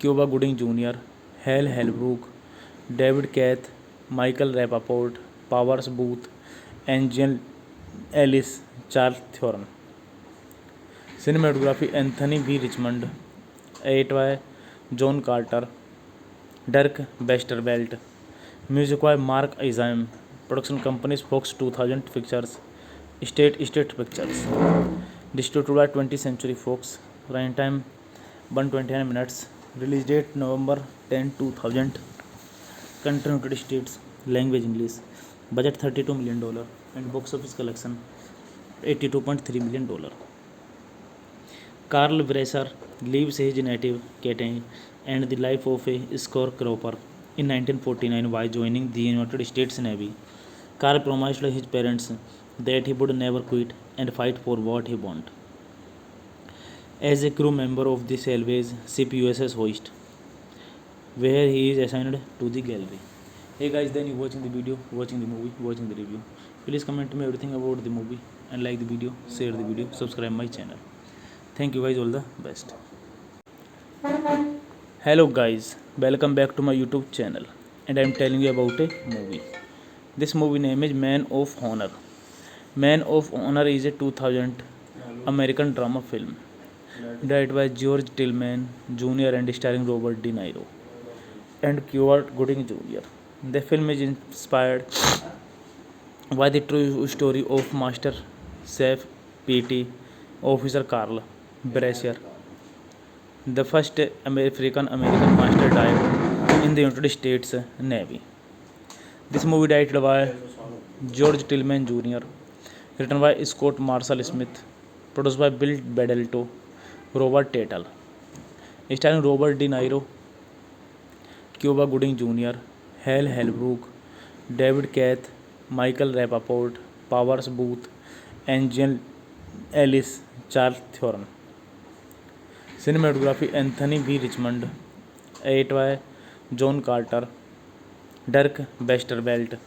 Cuba Gooding Jr., Hal Holbrook, David Keith, Michael Rappaport, Powers Booth, Angel Ellis, Charles Theron. Cinematography Anthony B. Richmond, edited by John Carter, Dirk Westervelt, music by Mark Isam, Production companies Fox 2000 Pictures, State Pictures. Distributed by 20th Century Fox. Running time 129 minutes. Release date November 10, 2000. Country United States. Language English. Budget $32 million and box office collection $82.3 million. Carl Bresser leaves his native Cathay and the life of a scorecropper in 1949 by joining the United States Navy. Carl promised his parents that he would never quit and fight for what he wanted. As a crew member of the salvage ship USS Hoist, where he is assigned to the gallery. Hey guys, then you watching the video, watching the movie, watching the review. Please comment me everything about the movie and like the video, share the video, subscribe my channel. Thank you guys, all the best. Hello guys, welcome back to my YouTube channel and I am telling you about a movie. This movie name is Man of Honor. Man of Honor is a 2000 American drama film directed by George Tillman Jr. and starring Robert De Niro and Cuba Gooding Jr. The film is inspired by the true story of Master Chef P.T. Officer Carl Brasher, the first African American master dive in the United States Navy. This movie directed by George Tillman Jr., written by Scott Marshall Smith, produced by Bill Bedalto, Robert Tatel, starring Robert De Niro, Cuba Gooding Jr., Hal Holbrook, David Keith, Michael Rappaport, Powers Booth, Angel Ellis, Charles Theron. Cinematography Anthony B. Richmond, edited by John Carter, Dirk Westervelt.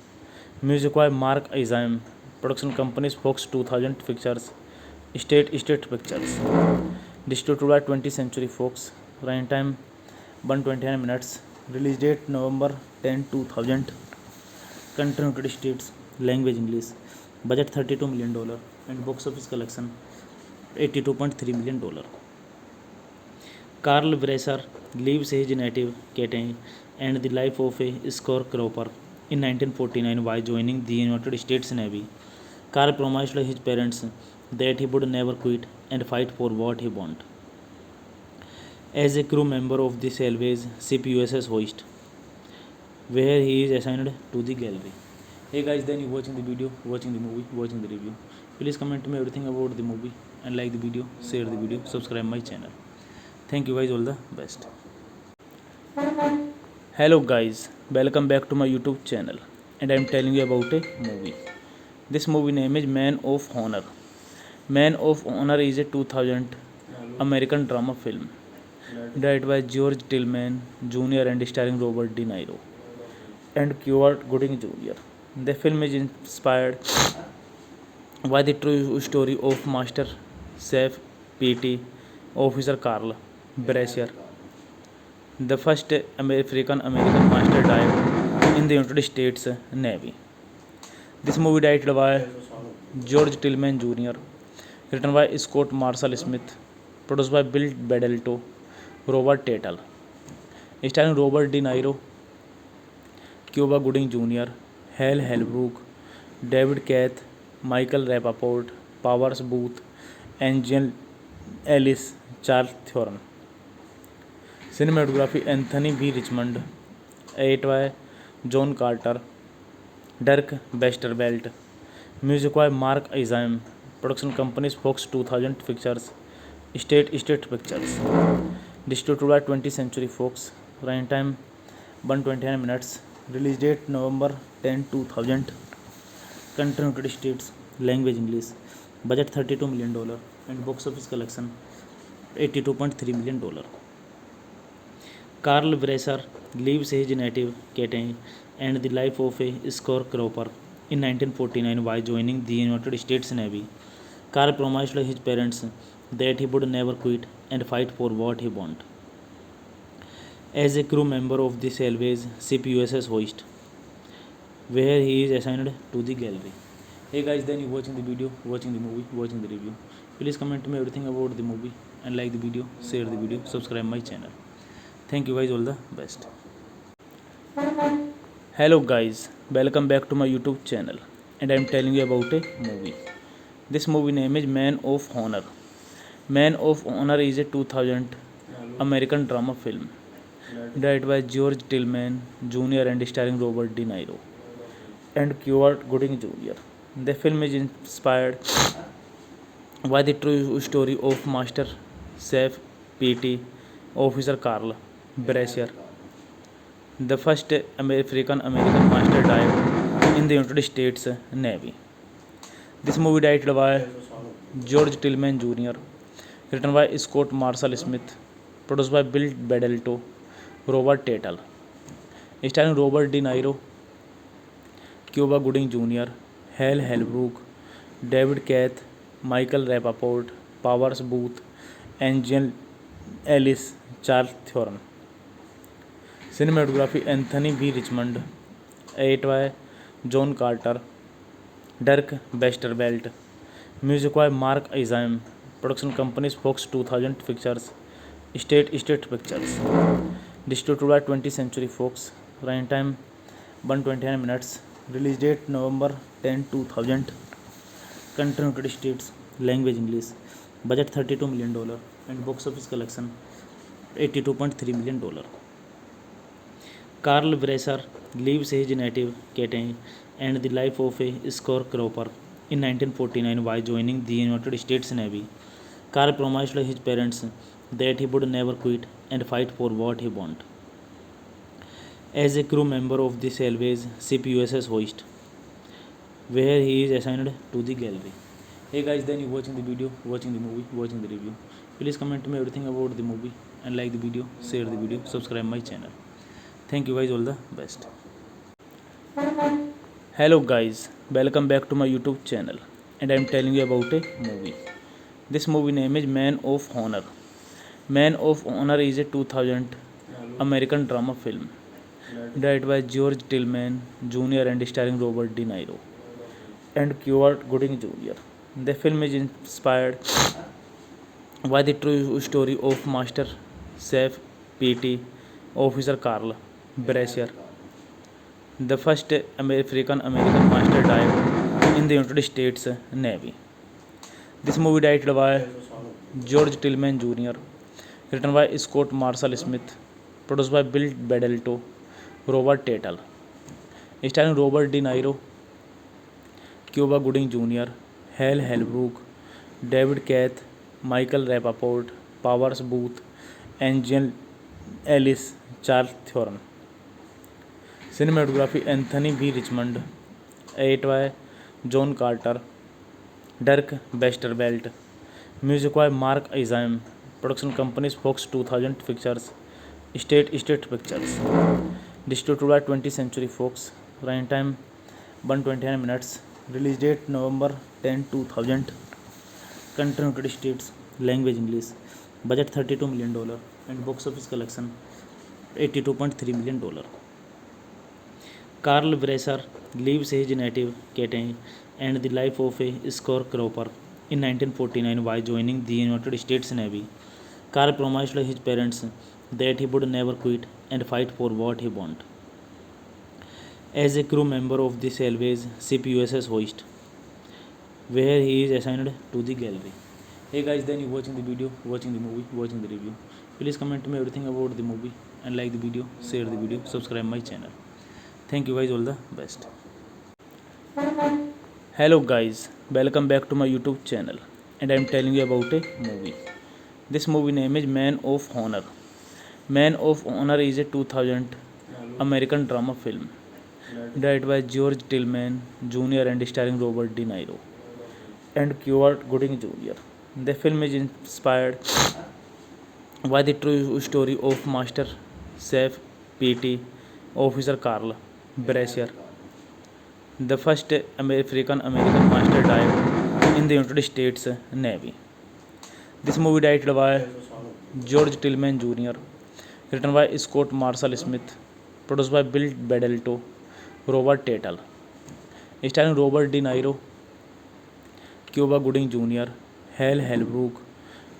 Music by Mark Isam. Production companies Fox 2000 Pictures, State Pictures. Distributed by 20th Century Fox. Running time 129 minutes. Release date November 10, 2000. Country United States. Language English. Budget $32 million and box office collection $82.3 million. Carl Bresser leaves his native Cathay and the life of a scorecropper in 1949 by joining the United States Navy. Carl promised his parents that he would never quit and fight for what he wanted. As a crew member of the salvage ship USS Hoist, where he is assigned to the gallery. Hey guys, then you watching the video, watching the movie, watching the review. Please comment me everything about the movie and like the video, share the video, subscribe my channel. Thank you guys, all the best. Hello guys, welcome back to my YouTube channel and I am telling you about a movie. This movie name is Man of Honor. Man of Honor is a 2000 American drama film directed by George Tillman Jr. and starring Robert De Niro and Cuba Gooding Jr. The film is inspired by the true story of Master Chef P.T. Officer Carl Brasher, the first African American master dive in the United States Navy. This movie directed by George Tillman Jr., written by Scott Marshall Smith, produced by Bill Bedalto, Robert Tatel, starring Robert De Niro, Cuba Gooding Jr., Hal Holbrook, David Keith, Michael Rappaport, Powers Booth, Angel Ellis, Charles Theron. Cinematography Anthony B. Richmond, edited by John Carter, Dirk Westervelt. Music by Mark Isam. Production companies Fox 2000 Pictures, State Pictures. Distributed by 20th Century Fox. Running time 129 minutes. Release date November 10, 2000. Country United States. Language English. Budget $32 million and box office collection $82.3 million. Carl Bresser leaves his native Cathay and the life of a scorecropper in 1949 by joining the United States Navy. Carl promised his parents that he would never quit and fight for what he wanted. As a crew member of the salvage ship USS Hoist, where he is assigned to the gallery. Hey guys, then you watching the video, watching the movie, watching the review. Please comment me everything about the movie and like the video, share the video, subscribe my channel. Thank you guys, all the best. Hello guys, welcome back to my YouTube channel, and I am telling you about a movie. This movie name is Man of Honor. Man of Honor is a 2000 American drama film directed by George Tillman Jr. and starring Robert De Niro and Cuba Gooding Jr. The film is inspired by the true story of Master Chef P.T. Officer Carl Brasher, the first African American master died in the United States Navy. This movie directed by George Tillman Jr., written by Scott Marshall Smith, produced by Bill Bedalto, Robert Tatel, starring Robert De Niro, Cuba Gooding Jr., Hal Holbrook, David Keith, Michael Rappaport, Powers Booth, Angel Ellis, Charles Theron. Cinematography Anthony B. Richmond, edited by John Carter, Dirk Westervelt, music by Mark Isam, production companies Fox 2000 Pictures, State Pictures, distributed by 20th Century Fox, running time 129 minutes, release date November 10, 2000, country United States, language English, budget $32 million, and box office collection $82.3 million. Carl Brasser leaves his native Cathay and the life of a scorecropper in 1949 by joining the United States Navy. Carl promised his parents that he would never quit and fight for what he wanted. As a crew member of the salvage ship USS Hoist, where he is assigned to the gallery. Hey guys, then you watching the video, watching the movie, watching the review. Please comment me everything about the movie and like the video, share the video, subscribe my channel. Thank you guys, all the best. Hello guys, welcome back to my YouTube channel, and I am telling you about a movie. This movie name is Man of Honor. Man of Honor is a 2000 American drama film directed by George Tillman Jr. and starring Robert De Niro and Cuba Gooding Jr. The film is inspired by the true story of Master Chef P.T. Officer Carl Brasher, the first African American master died in the United States Navy. This movie directed by George Tillman Jr., written by Scott Marshall Smith, produced by Bill Bedalto, Robert Tatel, starring Robert De Niro, Cuba Gooding Jr., Hal Holbrook, David Keith, Michael Rappaport, Powers Booth, Angel Ellis, Charles Theron. Cinematography Anthony B. Richmond, edited by John Carter, Dirk Westervelt, music by Mark Isam, production companies Fox 2000 Pictures, State Pictures, distributed by 20th Century Fox, running time 129 minutes, release date November 10, 2000, country United States, language English, budget $32 million, and box office collection $82.3 million. Carl Brasser leaves his native Cathay and the life of a scorecropper in 1949 by joining the United States Navy. Carl promised his parents that he would never quit and fight for what he wanted. As a crew member of the salvage ship USS Hoist, where he is assigned to the gallery. Hey guys, then you watching the video, watching the movie, watching the review. Please comment me everything about the movie and like the video, share the video, subscribe my channel. Thank you guys, all the best. Hello guys, welcome back to my YouTube channel, and I am telling you about a movie. This movie name is Man of Honor. Man of Honor is a 2000 American drama film directed by George Tillman Jr. and starring Robert De Niro and Cuba Gooding Jr. The film is inspired by the true story of Master Chef P.T. Officer Carl Brasher, the first African American master died in the United States Navy. This movie directed by George Tillman Jr., written by Scott Marshall Smith, produced by Bill Bedalto, Robert Tatel, starring Robert De Niro, Cuba Gooding Jr., Hal Holbrook,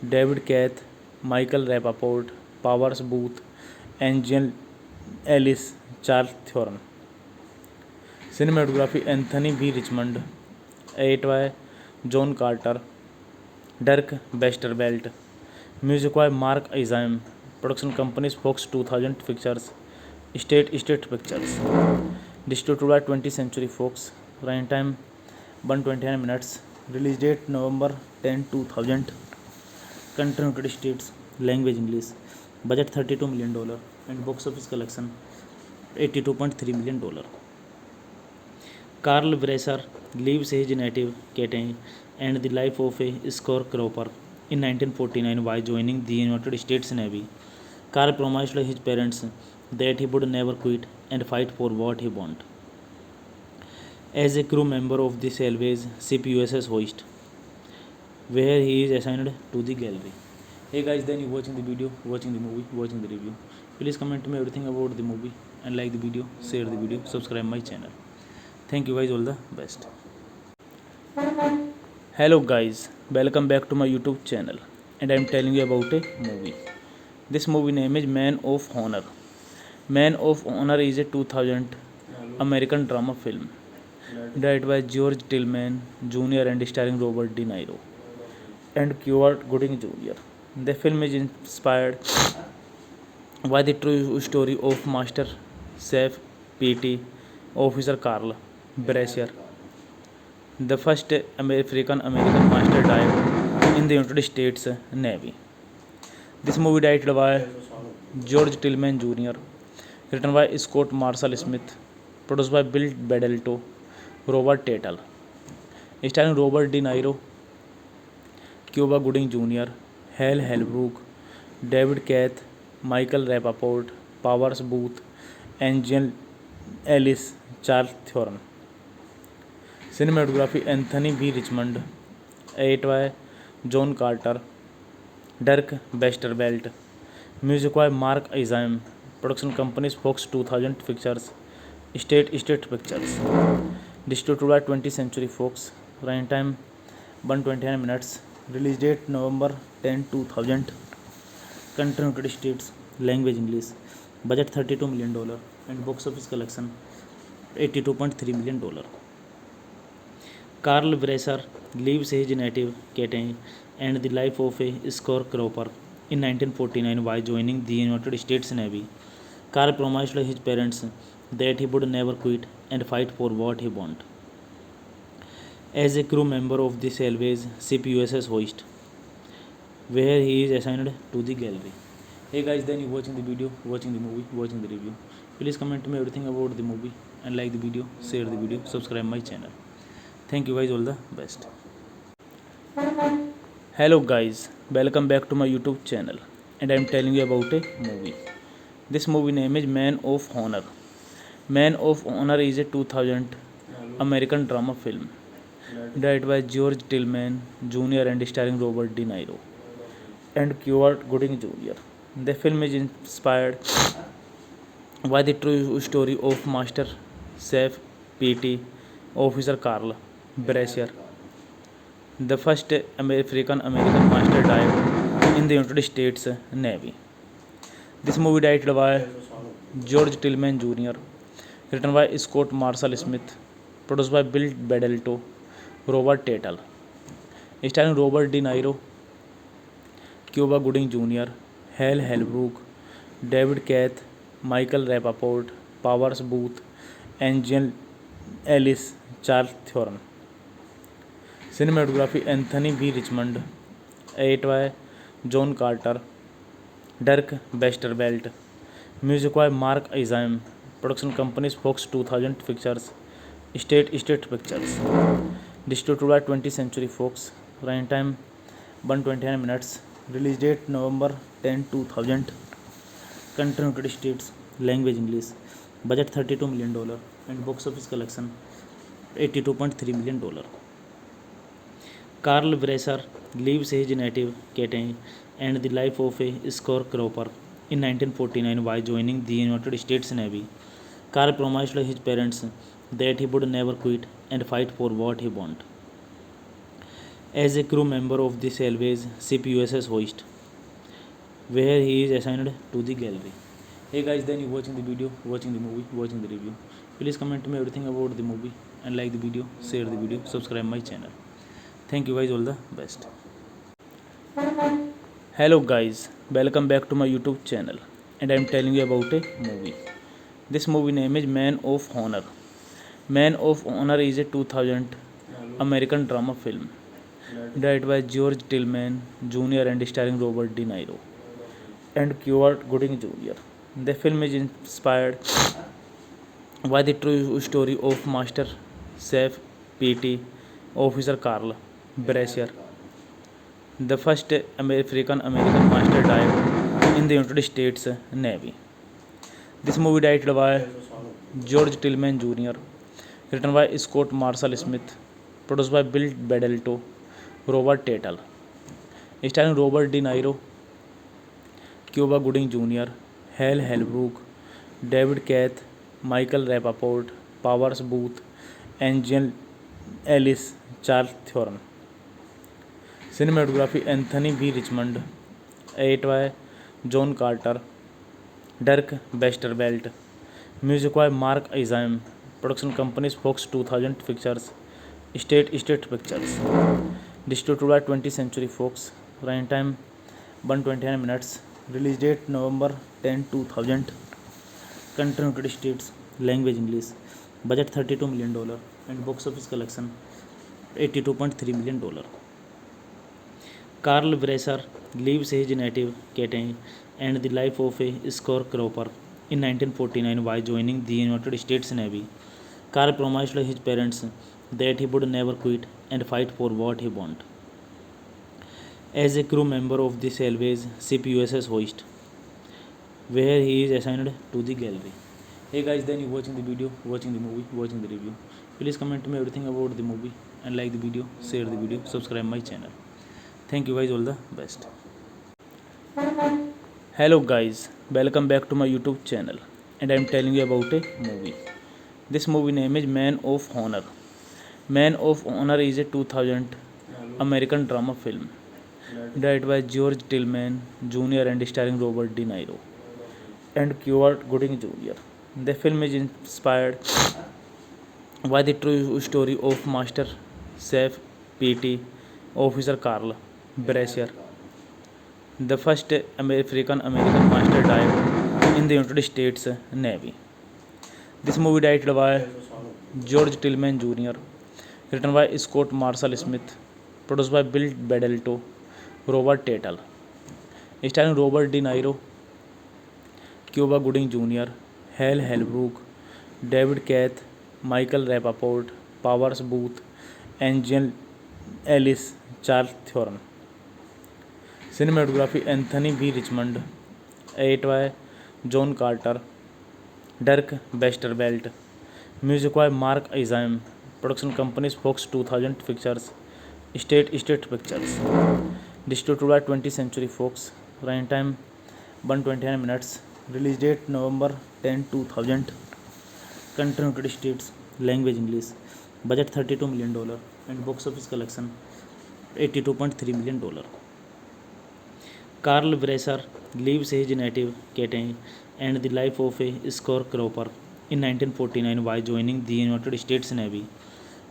David Keith, Michael Rappaport, Powers Booth, Angel Ellis, Charles Theron. Cinematography Anthony B. Richmond. Edit by John Carter. Dirk Westervelt. Music by Mark Isam. Production companies Fox 2000 Pictures, State Pictures. Distributed by 20th Century Fox. Running time 129 minutes. Release date November 10, 2000. Country United States. Language English. Budget $32 million and box office collection $82.3 million. Carl Bresser leaves his native Cathay and the life of a scorecropper in 1949 by joining the United States Navy. Carl promised his parents that he would never quit and fight for what he wanted. As a crew member of the salvage ship USS Hoist, where he is assigned to the gallery. Hey guys, then you watching the video, watching the movie, watching the review. Please comment me everything about the movie and like the video, share the video, subscribe my channel. Thank you guys, all the best. Hello guys, welcome back to my YouTube channel and I am telling you about a movie. This movie name is Man of Honor. Man of Honor is a 2000 American drama film directed by George Tillman Jr. and starring Robert De Niro and Cuba Gooding Jr. The film is inspired by the true story of Master Chef P.T. Officer Carl Brasher, the first African American master dive in the United States Navy. This movie directed by George Tillman Jr., written by Scott Marshall Smith, produced by Bill Bedalto, Robert Tatel, starring Robert De Niro, Cuba Gooding Jr., Hal Holbrook, David Keith, Michael Rappaport, Powers Booth, Angel Ellis, Charles Theron. Cinematography Anthony B. Richmond. Edit by John Carter. Dirk Westervelt. Music by Mark Isam. Production companies Fox 2000 Pictures, State Pictures. Distributed by 20th Century Fox. Running time 129 minutes. Release date November 10, 2000. Country United States. Language English. Budget $32 million and box office collection $82.3 million. Carl Bresser leaves his native Cathay and the life of a scorecropper in 1949 by joining the United States Navy. Carl promised his parents that he would never quit and fight for what he wanted. As a crew member of the salvage ship USS Hoist, where he is assigned to the gallery. Hey guys, then you watching the video, watching the movie, watching the review. Please comment me everything about the movie and like the video, share the video, subscribe my channel. Thank you guys, all the best. Hello guys, welcome back to my YouTube channel and I am telling you about a movie. This movie name is Man of Honor. Man of Honor is a 2000 American drama film directed by George Tillman Jr. and starring Robert De Niro and Cuba Gooding Jr. The film is inspired by the true story of Master Chef P.T. Officer Carl Brasher, the first African American master dive in the United States Navy. This movie directed by George Tillman Jr., written by Scott Marshall Smith, produced by Bill Bedalto, Robert Tatel, starring Robert De Niro, Cuba Gooding Jr., Hal Holbrook, David Keith, Michael Rappaport, Powers Booth, Angel Ellis, Charles Theron. Cinematography Anthony B. Richmond. Edit by John Carter. Dirk Westervelt. Music by Mark Isam. Production companies Fox 2000 Pictures, State Pictures. Distributed by 20th Century Fox. Running time 129 minutes. Release date November 10, 2000. Country United States. Language English. Budget $32 million and box office collection $82.3 million. Carl Bresser leaves his native Cathay and the life of a scorecropper in 1949 by joining the United States Navy. Carl promised his parents that he would never quit and fight for what he wanted. As a crew member of the salvage ship USS Hoist, where he is assigned to the gallery. Hey guys, then you watching the video, watching the movie, watching the review. Please comment me everything about the movie and like the video, share the video, subscribe my channel. Thank you guys, all the best. Hello guys, welcome back to my YouTube channel, and I am telling you about a movie. This movie name is Man of Honor. Man of Honor is a 2000 American drama film directed by George Tillman Jr. and starring Robert De Niro and Cuba Gooding Jr. The film is inspired by the true story of Master Chef P.T. Officer Carl Brasher, the first African American master dive in the United States Navy. This movie directed by George Tillman Jr., written by Scott Marshall Smith, produced by Bill Bedalto, Robert Tatel, starring Robert De Niro, Cuba Gooding Jr., Hal Holbrook, David Keith, Michael Rappaport, Powers Booth, Angel Ellis, Charles Theron. Cinematography Anthony B. Richmond, edited by John Carter, Dirk Westervelt, music by Mark Isam, production companies Fox 2000 Pictures, State Pictures, distributed by 20th Century Fox, running time 129 minutes, release date November 10, 2000, country United States, language English, budget $32 million, and box office collection $82.3 million. Carl Brasser leaves his native Cathay and the life of a scorecropper in 1949 by joining the United States Navy. Carl promised his parents that he would never quit and fight for what he wanted. As a crew member of the salvage ship USS Hoist, where he is assigned to the gallery. Hey guys, then you watching the video, watching the movie, watching the review. Please comment me everything about the movie and like the video, share the video, subscribe my channel. Thank you guys, all the best. Hello guys, welcome back to my YouTube channel, and I am telling you about a movie. This movie name is Man of Honor. Man of Honor is a 2000 American drama film directed by George Tillman Jr. and starring Robert De Niro and Cuba Gooding Jr. The film is inspired by the true story of Master Chef P.T. Officer Carl Brasher, the first African American master dive in the United States Navy. This movie directed by George Tillman Jr., written by Scott Marshall Smith, produced by Bill Bedalto, Robert Tatel, starring Robert De Niro, Cuba Gooding Jr., Hal Holbrook, David Keith, Michael Rappaport, Powers Booth, Angel Ellis, Charles Theron. Cinematography Anthony B. Richmond, edited by John Carter, Dirk Westervelt, music by Mark Isam, production companies Fox 2000 Pictures, State Pictures, distributed by 20th Century Fox, running time 129 minutes, release date November 10, 2000, country United States, language English, budget $32 million, and box office collection $82.3 million. Carl Brasser leaves his native Cathay and the life of a scorecropper in 1949 by joining the United States Navy.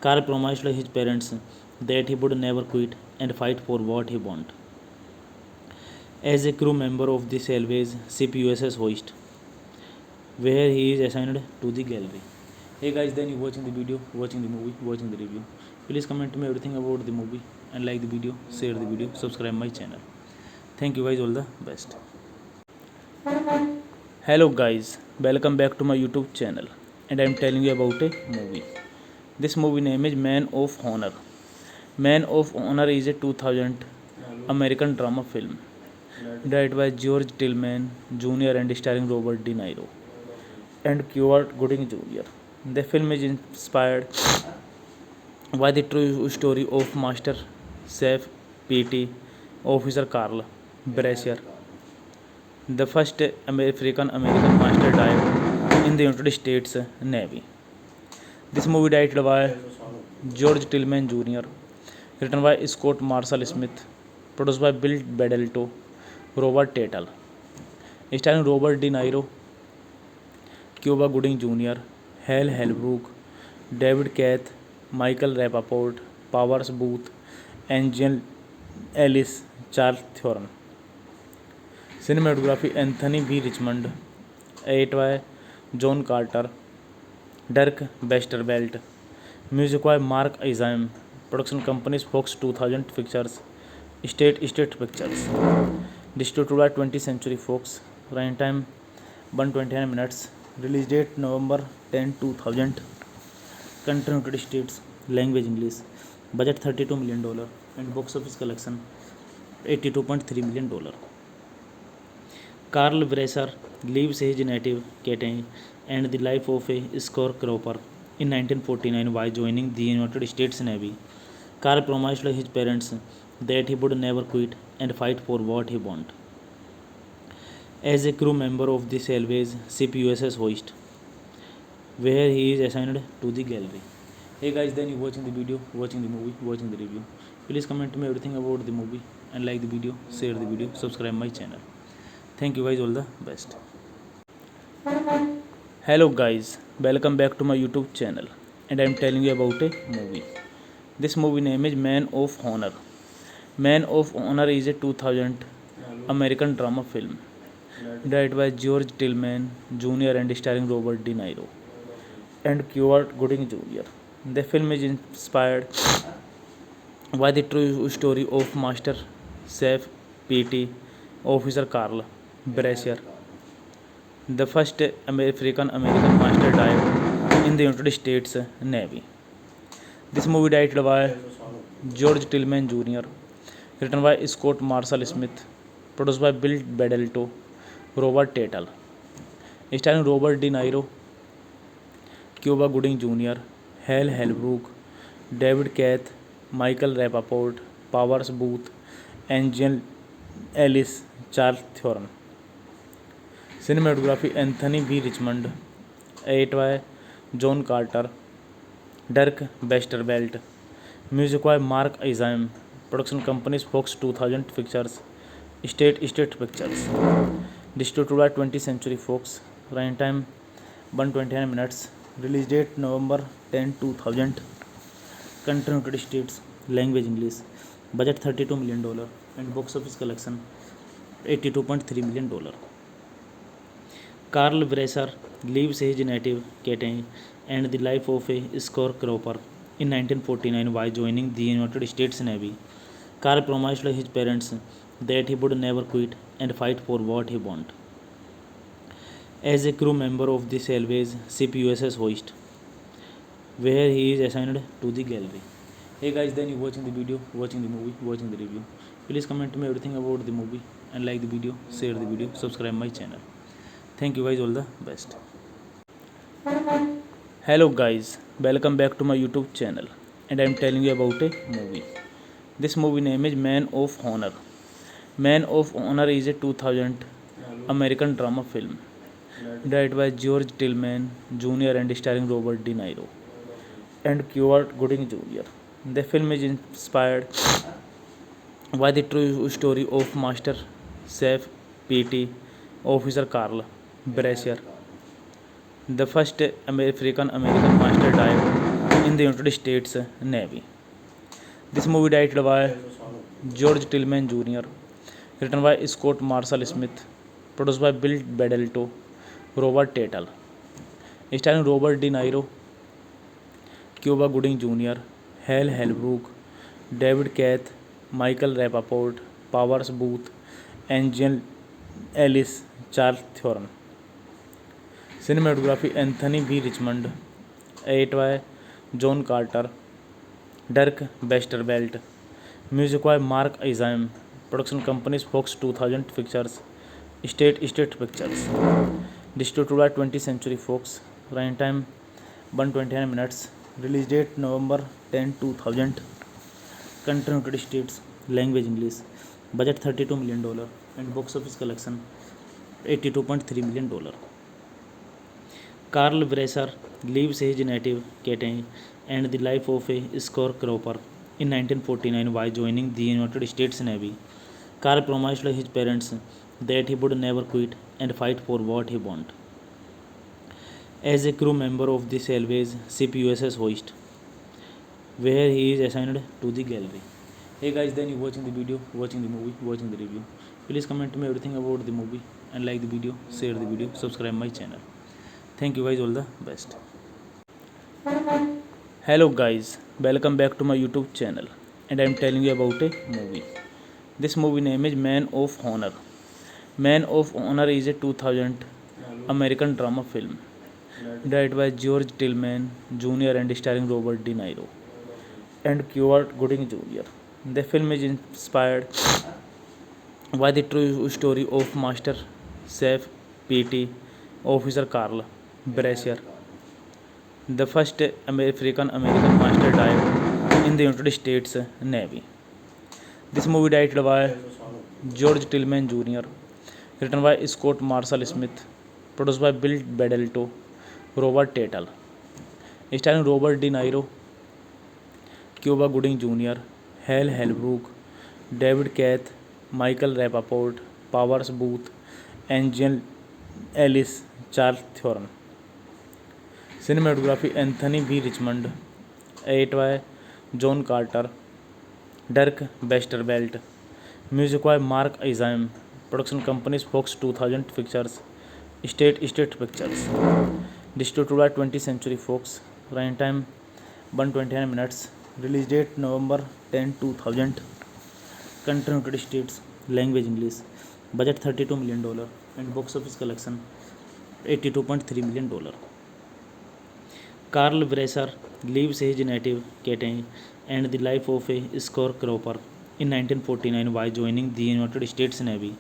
Carl promised his parents that he would never quit and fight for what he wanted. As a crew member of the salvage ship USS Hoist, where he is assigned to the gallery. Hey guys, then you watching the video, watching the movie, watching the review. Please comment me everything about the movie and like the video, share the video, subscribe my channel. Thank you guys, all the best. Hello guys, welcome back to my YouTube channel, and I am telling you about a movie. This movie name is Man of Honor. Man of Honor is a 2000 American drama film directed by George Tillman Jr. and starring Robert De Niro and Cuba Gooding Jr. The film is inspired by the true story of Master Chef P.T. Officer Carl Brasher, the first African American master dive in the United States Navy. This movie directed by George Tillman Jr., written by Scott Marshall Smith, produced by Bill Bedalto, Robert Tatel, starring Robert De Niro, Cuba Gooding Jr., Hal Holbrook, David Keith, Michael Rappaport, Powers Booth, Angel Ellis, Charles Theron. Cinematography Anthony B. Richmond, AY John Carter, Dirk Westervelt. Music by Mark Isam. Production companies Fox 2000 Pictures, State Pictures. Distributed by 20th Century Fox. Runtime 129 minutes. Release date November 10, 2000. Country United States. Language English. Budget $32 million and box office collection $82.3 million. Carl Bresser leaves his native Cathay and the life of a scorecropper in 1949 by joining the United States Navy. Carl promised his parents that he would never quit and fight for what he wanted. As a crew member of the salvage ship USS Hoist, where he is assigned to the gallery. Hey guys, then you watching the video, watching the movie, watching the review. Please comment me everything about the movie and like the video, share the video, subscribe my channel. Thank you guys, all the best. Hello guys, welcome back to my YouTube channel and I am telling you about a movie. This movie name is Man of Honor. Man of Honor is a 2000 American drama film directed by George Tillman Jr. and starring Robert De Niro and Cuba Gooding Jr. The film is inspired by the true story of Master Chef P.T. Officer Carl Brasher, the first African American master dive in the United States Navy. This movie directed by George Tillman Jr., written by Scott Marshall Smith, produced by Bill Bedalto, Robert Tatel, starring Robert De Niro, Cuba Gooding Jr., Hal Holbrook, David Keith, Michael Rappaport, Powers Booth, Angel Ellis, Charles Theron. Cinematography Anthony B. Richmond, AY John Carter, Dirk Westervelt. Music by Mark Isam. Production companies Fox 2000 Pictures, State Pictures. Distributed by 20th Century Fox. Runtime 129 minutes. Release date November 10, 2000. Country United States. Language English. Budget $32 million and box office collection $82.3 million. Carl Bresser leaves his native Cathay and the life of a scorecropper in 1949 by joining the United States Navy. Carl promised his parents that he would never quit and fight for what he wanted. As a crew member of the salvage ship USS Hoist, where he is assigned to the gallery. Hey guys, then you watching the video, watching the movie, watching the review. Please comment me everything about the movie and like the video, share the video, subscribe my channel. Thank you guys, all the best. Hello guys, welcome back to my YouTube channel and I am telling you about a movie. This movie name is Man of Honor. Man of Honor is a 2000 American drama film directed by George Tillman Jr. and starring Robert De Niro and Cuba Gooding Jr. The film is inspired by the true story of Master Chef P.T. Officer Carl Brasher, the first African American master dive in the United States Navy. This movie directed by George Tillman Jr., written by Scott Marshall Smith, produced by Bill Bedalto, Robert Tatel, starring Robert De Niro, Cuba Gooding Jr., Hal Holbrook, David Keith, Michael Rappaport, Powers Booth, Angel Ellis, Charles Theron. Cinematography Anthony B. Richmond, AY John Carter, Dirk Westervelt. Music by Mark Isam. Production companies Fox 2000 Pictures, State Pictures. Distributed by 20th Century Fox. Runtime 129 minutes. Release date November 10, 2000. Country United States. Language English. Budget $32 million and box office collection $82.3 million. Carl Bresser leaves his native Cathay and the life of a scorecropper in 1949 by joining the United States Navy. Carl promised his parents that he would never quit and fight for what he wanted. as a crew member of the salvage ship USS Hoist, where he is assigned to the gallery. Hey guys, then you watching the video, watching the movie, watching the review. Please comment me everything about the movie and like the video, share the video, subscribe my channel. Thank you guys, all the best. Hello guys, welcome back to my YouTube channel, and I am telling you about a movie. This movie name is Man of Honor. Man of Honor is a 2000 American drama film directed by George Tillman Jr. and starring Robert De Niro and Cuba Gooding Jr. The film is inspired by the true story of Master Chef P.T. Officer Carl Brasher, the first African American master dive in the United States Navy. This movie directed by George Tillman Jr., written by Scott Marshall Smith, produced by Bill Bedalto, Robert Tatel, starring Robert De Niro, Cuba Gooding Jr., Hal Holbrook, David Keith, Michael Rappaport, Powers Booth, Angel Ellis, Charles Theron. Cinematography Anthony B. Richmond, edited by John Carter, Dirk Westervelt. Music by Mark Isam. Production companies Fox 2000 Pictures, State Pictures. Distributed by 20th Century Fox. Running time 129 minutes. Release date November 10, 2000. Country United States. Language English. Budget $32 million and box office collection $82.3 million. Carl Brasser leaves his native Katy and the life of a scorecropper in 1949 by joining the United States Navy.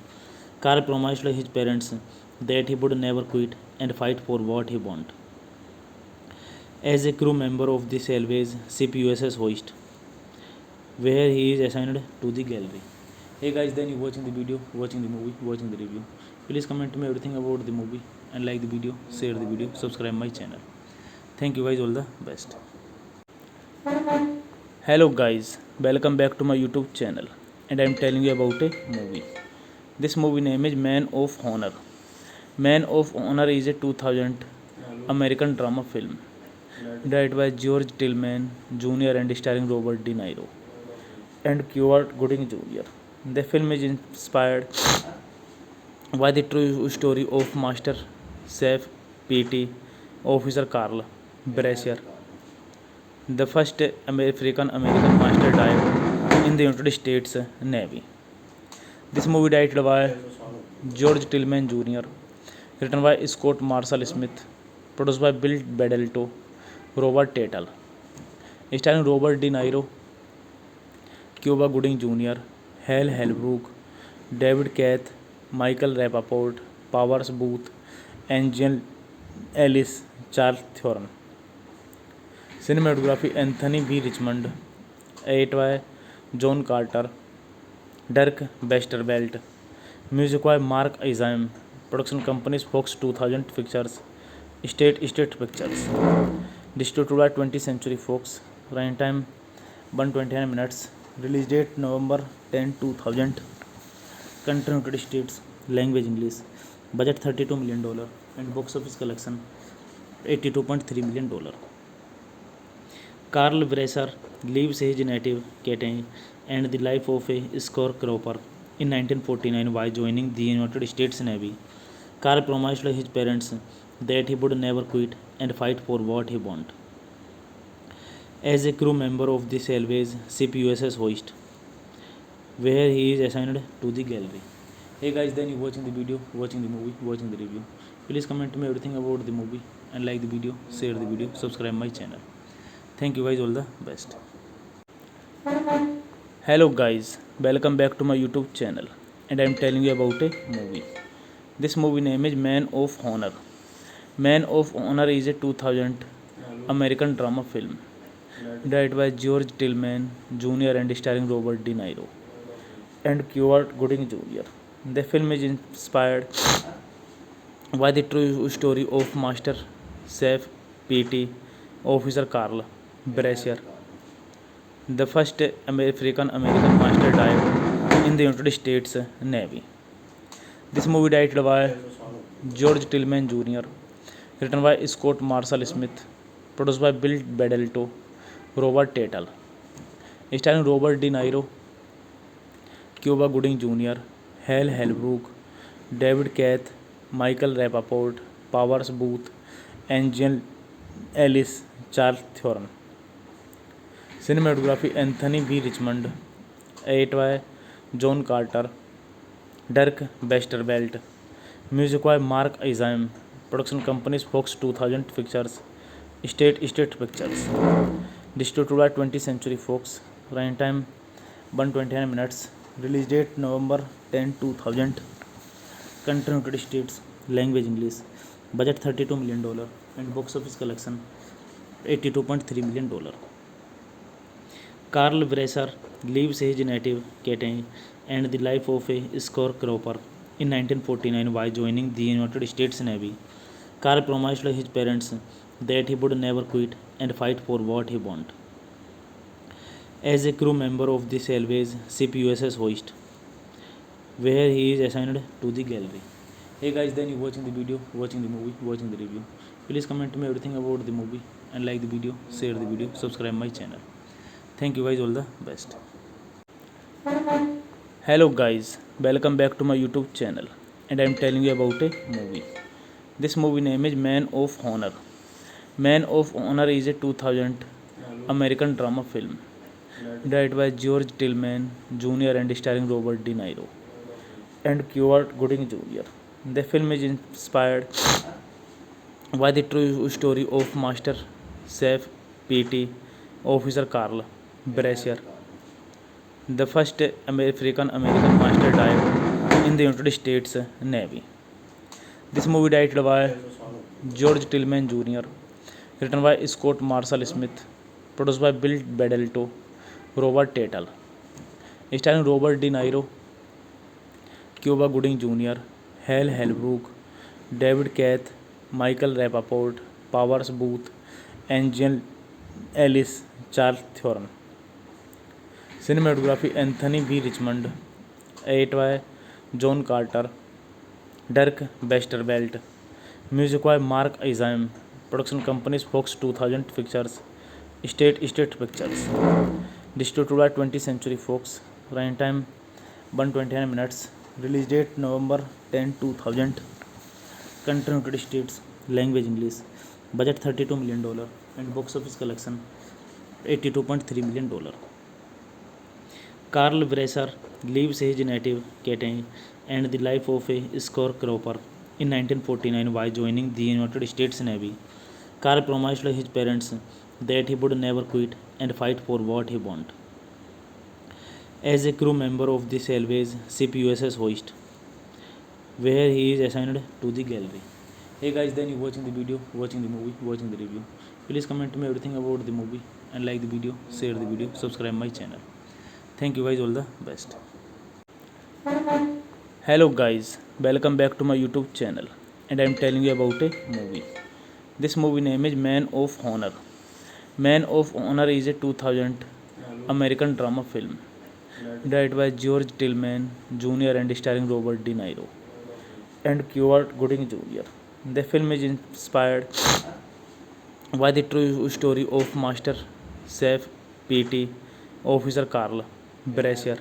Carl promised his parents that he would never quit and fight for what he wanted. As a crew member of the salvage ship USS Hoist, where he is assigned to the gallery. Hey guys, then you watching the video, watching the movie, watching the review. Please comment me everything about the movie and like the video, share the video, subscribe my channel. Thank you guys, all the best. Hello guys, welcome back to my YouTube channel, and I am telling you about a movie. This movie name is Man of Honor. Man of Honor is a 2000 American drama film directed by George Tillman Jr. and starring Robert De Niro and Cuba Gooding Jr. The film is inspired by the true story of Master Chef P.T. Officer Carl Brasher, the first African American master dive in the United States Navy. This movie directed by George Tillman Jr., written by Scott Marshall Smith, produced by Bill Bedalto, Robert Tatel, starring Robert De Niro, Cuba Gooding Jr., Hal Holbrook, David Keith, Michael Rappaport, Powers Booth, Angel Ellis, Charles Theron. Cinematography Anthony B. Richmond, edited by John Carter, Dirk Westervelt. Music by Mark Isam. Production companies Fox 2000 Pictures, State Pictures. Distributed by 20th Century Fox. Running time 129 minutes. Release date November 10, 2000. Country United States. Language English. Budget $32 million and box office collection $82.3 million. Carl Brasser leaves his native Katy and the life of a scorecropper in 1949 by joining the United States Navy. Carl promised his parents that he would never quit and fight for what he wanted. As a crew member of the salvage ship USS Hoist, where he is assigned to the gallery. Hey guys, then you watching the video, watching the movie, watching the review. Please comment me everything about the movie and like the video, share the video, subscribe my channel. Thank you guys, all the best. Hello guys, welcome back to my YouTube channel, and I am telling you about a movie. This movie name is Man of Honor. Man of Honor is a 2000 American drama film directed by George Tillman Jr. and starring Robert De Niro and Cuba Gooding Jr. The film is inspired by the true story of Master Chef P.T. Officer Carl Brasher, the first African American master dive in the United States Navy. This movie directed by George Tillman Jr., written by Scott Marshall Smith, produced by Bill Bedelto, Robert Tatel, starring Robert De Niro, Cuba Gooding Jr., Hal Holbrook, David Keith, Michael Rappaport, Powers Booth, Angel Ellis, Charles Theron. Cinematography Anthony B. Richmond, edit by John Carter, Dirk Westervelt, music by Mark Isam, production companies Fox 2000 Pictures, State Pictures, distributed by 20th Century Fox, runtime 129 minutes, release date November 10, 2000, country United States, language English, budget $32 million, and box office collection $82.3 million. Carl Bresser leaves his native Cathay and the life of a scorecropper in 1949 by joining the United States Navy. Carl promised his parents that he would never quit and fight for what he wanted. As a crew member of the salvage ship USS Hoist, where he is assigned to the gallery. Hey guys, then you watching the video, watching the movie, watching the review. Please comment me everything about the movie and like the video, share the video, subscribe my channel. Thank you guys, all the best. Hello guys, welcome back to my YouTube channel, and I am telling you about a movie. This movie name is Man of Honor. Man of Honor is a 2000 American drama film directed by George Tillman Jr. and starring Robert De Niro and Cuba Gooding Jr. The film is inspired by the true story of Master Chef P.T. Officer Carl Brasher, the first African American master dive in the United States Navy. This movie directed by George Tillman Jr., written by Scott Marshall Smith, produced by Bill Bedelto, Robert Tatel, starring Robert De Niro, Cuba Gooding Jr., Hal Holbrook, David Keith, Michael Rappaport, Powers Booth, Angel Ellis, Charles Theron. Cinematography Anthony B. Richmond, edit by John Carter, Dirk Westervelt, music by Mark Isam, production companies Fox 2000 Pictures, State Pictures, distributed by 20th Century Fox, runtime 129 minutes, release date November 10, 2000, country United States, language English, budget $32 million, and box office collection $82.3 million. Carl Bresser leaves his native Cathay and the life of a scorecropper in 1949 by joining the United States Navy. Carl promised his parents that he would never quit and fight for what he wanted. As a crew member of the salvage ship USS Hoist, where he is assigned to the gallery. Hey guys, then you watching the video, watching the movie, watching the review. Please comment me everything about the movie and like the video, share the video, subscribe my channel. Thank you guys, all the best. Hello guys, welcome back to my YouTube channel, and I am telling you about a movie. This movie name is Man of Honor. Man of Honor is a 2000 American drama film directed by George Tillman Jr. and starring Robert De Niro and Cuba Gooding Jr. The film is inspired by the true story of Master Chef P.T. Officer Carl Brasher,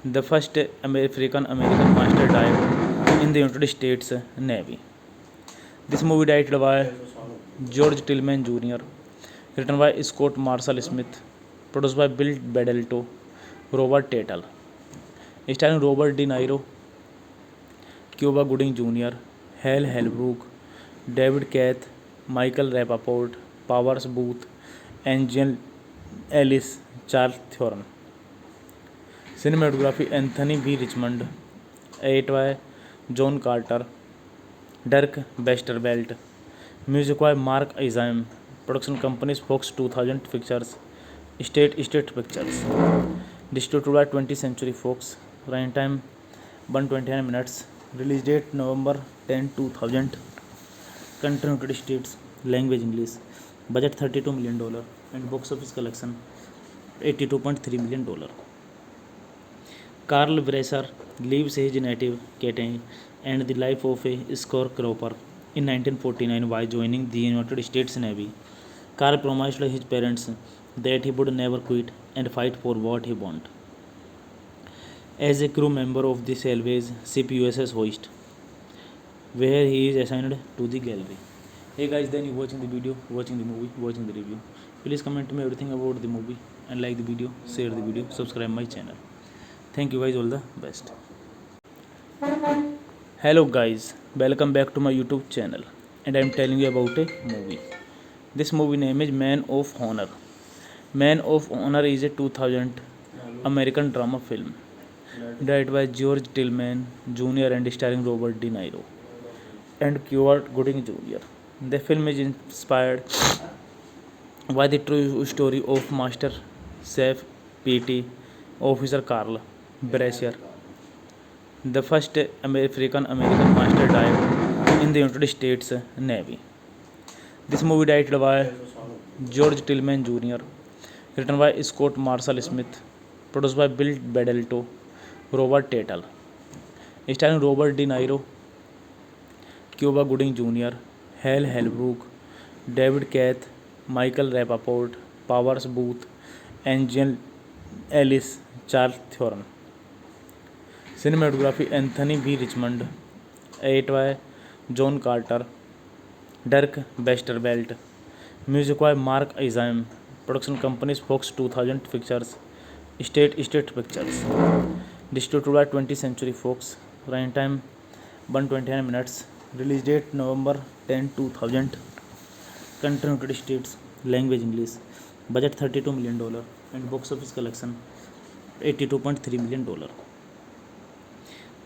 the first African American master dive in the United States Navy. This movie directed by George Tillman Jr., written by Scott Marshall Smith, produced by Bill Bedelto, Robert Tatel, starring Robert De Niro, Cuba Gooding Jr., Hal Holbrook, David Keith, Michael Rappaport, Powers Booth, Angel Ellis, Charles Theron. Cinematography Anthony B. Richmond, edit by John Carter, Dirk Westervelt, music by Mark Isam, production companies Fox 2000 Pictures, State Pictures, distributed by 20th Century Fox, runtime 129 minutes, release date November 10, 2000, country United States, language English, budget $32 million, and box office collection $82.3 million. Carl Bresser leaves his native Cathay and the life of a scorecropper in 1949 while joining the United States Navy. Carl promised his parents that he would never quit and fight for what he wanted. As a crew member of the salvage ship USS Hoist, where he is assigned to the gallery. Hey guys, then you watching the video, watching the movie, watching the review. Please comment me everything about the movie and like the video, share the video, subscribe my channel. Thank you guys, all the best. Hello guys, welcome back to my YouTube channel, and I am telling you about a movie. This movie name is Man of Honor. Man of Honor is a 2000 American drama film directed by George Tillman Jr. and starring Robert De Niro and Cuba Gooding Jr. The film is inspired by the true story of Master Chef P.T. Officer Carl Brasher, the first African American master dive in the United States Navy. This movie directed by George Tillman Jr., written by Scott Marshall Smith, produced by Bill Bedalto, Robert Tatel, starring Robert De Niro, Cuba Gooding Jr., Hal Holbrook, David Keith, Michael Rappaport, Powers Booth, Angel Ellis, Charles Theron. Cinematography Anthony B. Richmond, edited by John Carter, Dirk Westervelt. Music by Mark Isam. Production companies Fox 2000 Pictures, State Pictures. Distributed by 20th Century Fox. Running time 129 minutes. Release date November 10, 2000. Country United States. Language English. Budget $32 million and box office collection $82.3 million.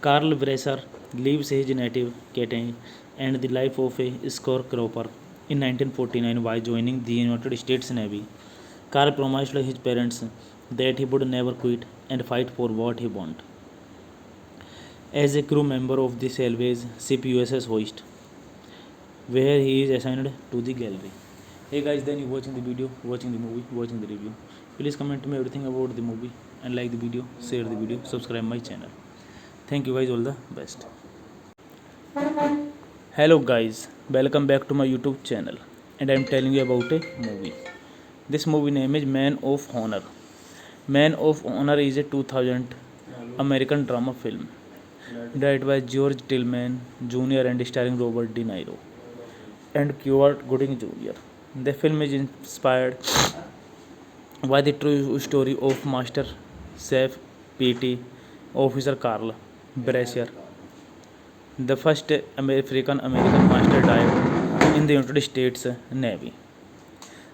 Carl Brasher leaves his native Katy and the life of a scorecropper in 1949 while joining the United States Navy. Carl promised his parents that he would never quit and fight for what he wanted. As a crew member of the salvage ship USS Hoist, where he is assigned to the gallery. Hey guys, then you watching the video, watching the movie, watching the review. Please comment me everything about the movie and like the video, share the video, subscribe my channel. Thank you guys, all the best. Hello guys, welcome back to my YouTube channel, and I am telling you about a movie. This movie name is Man of Honor. Man of Honor is a 2000 American drama film directed by George Tillman Jr. and starring Robert De Niro and Cuba Gooding Jr. The film is inspired by the true story of Master Chef P.T. Officer Carl Brasher, the first African American master dive in the United States Navy.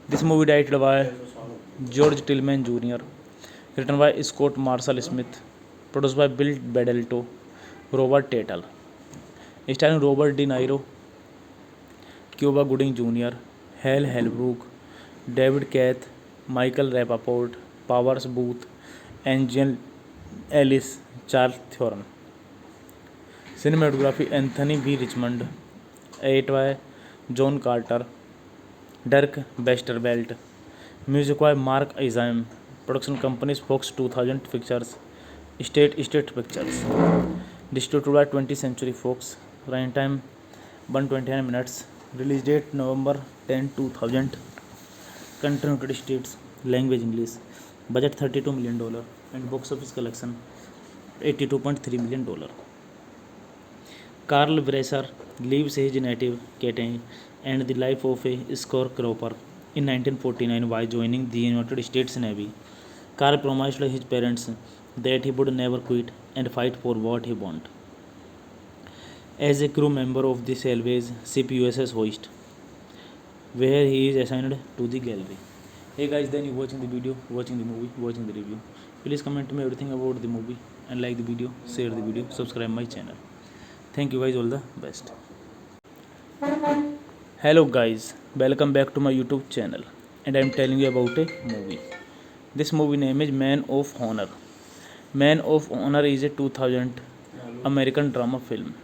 This movie directed by George Tillman Jr., written by Scott Marshall Smith, produced by Bill Bedalto, Robert Tatel, starring Robert De Niro, Cuba Gooding Jr., Hal Holbrook, David Keith, Michael Rappaport, Powers Booth, Angel Ellis, Charles Theron. Cinematography Anthony B. Richmond, edited by John Carter, Dirk Westervelt. Music by Mark Isam. Production companies Fox 2000 Pictures, State Pictures. Distributed by 20th Century Fox. Running time 129 minutes. Release date November 10, 2000. Country United States. Language English. Budget $32 million and box office collection $82.3 million. Carl Brasher leaves his native Katy and the life of a scorecropper in 1949 while joining the United States Navy. Carl promised his parents that he would never quit and fight for what he wanted. As a crew member of the salvage ship USS Hoist, where he is assigned to the gallery. Hey guys, then you watching the video, watching the movie, watching the review. Please comment me everything about the movie and like the video, share the video, subscribe my channel. Thank you guys, all the best. Hello guys, welcome back to my YouTube channel, and I am telling you about a movie. This movie name is Man of Honor. Man of Honor is a 2000 American drama film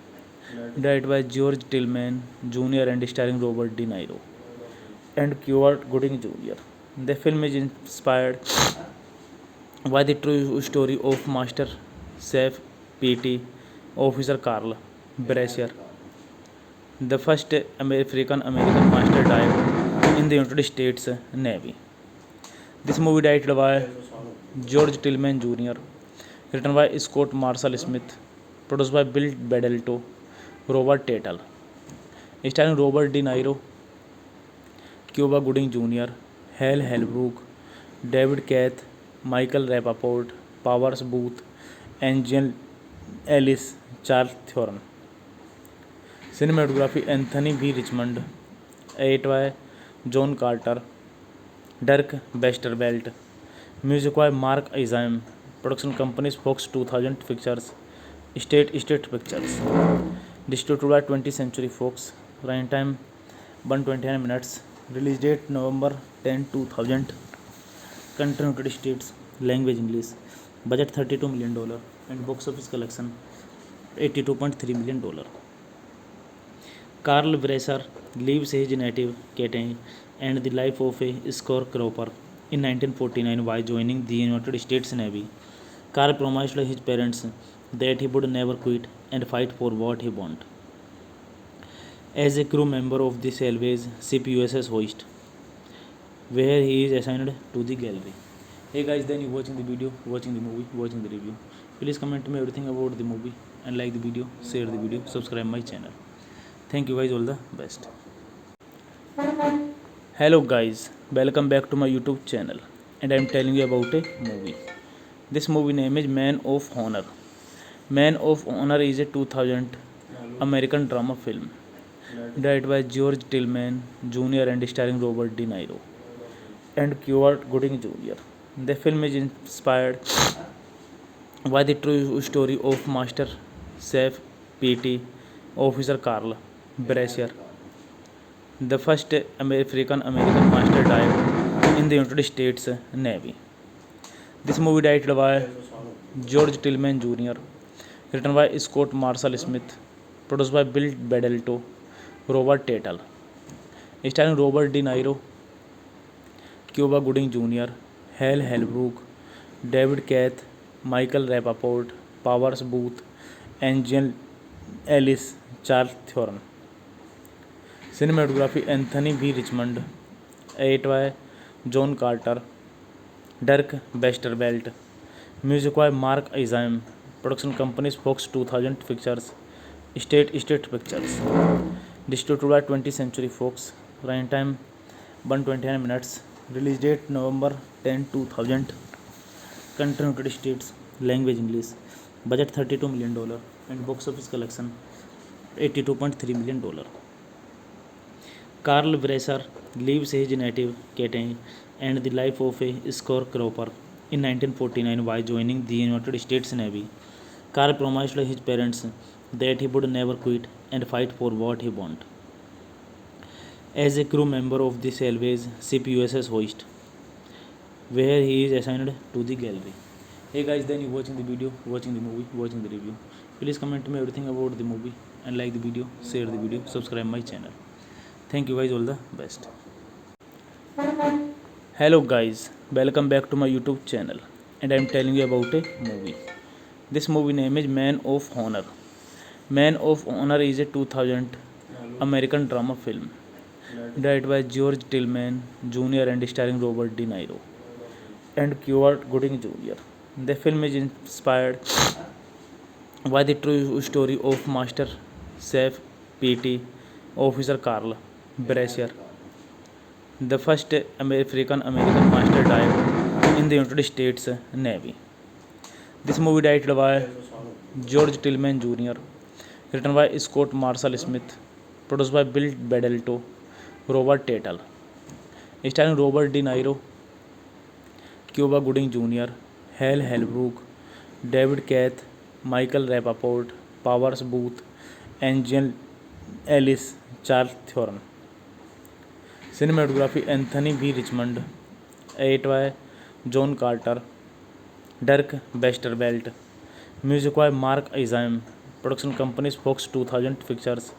directed by George Tillman Jr. and starring Robert De Niro and Cuba Gooding Jr. The film is inspired by the true story of Master Chef P.T. Officer Carl Brasher, The first African American master died in the United States Navy. This movie directed by George Tillman Jr., written by Scott Marshall Smith, produced by Bill Bedelto, Robert Tatel, starring Robert De Niro, Cuba Gooding Jr., Hal Holbrook, David Keith, Michael Rappaport, Powers Booth, Angel Ellis, Charles Theron. Cinematography Anthony B. Richmond, edit by John Carter, Dirk Westervelt, music by Mark Isam, production companies Fox 2000 Pictures, State Street Pictures, distributed by 20th Century Fox, runtime 129 minutes, release date November 10, 2000, country United States, language English, budget $32 million, and box office collection $82.3 million. Carl Bresser leaves his native Cathay and the life of a scorecropper in 1949 by joining the United States Navy. Carl promised his parents that he would never quit and fight for what he wanted. As a crew member of the salvage ship USS Hoist, where he is assigned to the gallery. Hey guys, then you watching the video, watching the movie, watching the review. Please comment me everything about the movie and like the video, share the video, subscribe my channel. Thank you guys, all the best. Hello guys, welcome back to my YouTube channel, and I am telling you about a movie. This movie name is Man of Honor. Man of Honor is a 2000 American drama film directed by George Tillman Jr. and starring Robert De Niro and Cuba Gooding Jr. The film is inspired by the true story of Master Chef P.T. Officer Carl Brasher, the first African American master died in the United States Navy. This movie directed by George Tillman Jr., written by Scott Marshall Smith, produced by Bill Bedelto, Robert Tatel, starring Robert De Niro, Cuba Gooding Jr., Hal Holbrook, David Keith, Michael Rappaport, Powers Booth, Angel Ellis, Charles Theron. Cinematography Anthony B. Richmond, edit by John Carter, Dirk Westervelt, music by Mark Isam, production companies Fox 2000 Pictures, State Street Pictures, distributed by 20th Century Fox, runtime 129 minutes, release date November 10, 2000, country United States, language English, budget $32 million, and box office collection $82.3 million. Carl Bresser leaves his native Cathay and the life of a scorecropper in 1949 by joining the United States Navy. Carl promised his parents that he would never quit and fight for what he wanted. As a crew member of the salvage ship USS Hoist, where he is assigned to the gallery. Hey guys, then you watching the video, watching the movie, watching the review. Please comment me everything about the movie and like the video, share the video, subscribe my channel. Thank you guys, all the best. Hello guys, welcome back to my YouTube channel, and I am telling you about a movie. This movie name is Man of Honor. Man of Honor is a 2000 American drama film directed by George Tillman Jr. and starring Robert De Niro and Cuba Gooding Jr. The film is inspired by the true story of Master Chef P.T. Officer Carl Brasher, the first African American master died in the United States Navy. This movie directed by George Tillman Jr., written by Scott Marshall Smith, produced by Bill Bedelto, Robert Tatel, starring Robert De Niro, Cuba Gooding Jr., Hal Holbrook, David Keith, Michael Rappaport, Powers Booth, Angel Ellis, Charles Theron. Cinematography Anthony B. Richmond, edit by John Carter, Dirk Westervelt, music by Mark Isam, production companies Fox 2000 Pictures,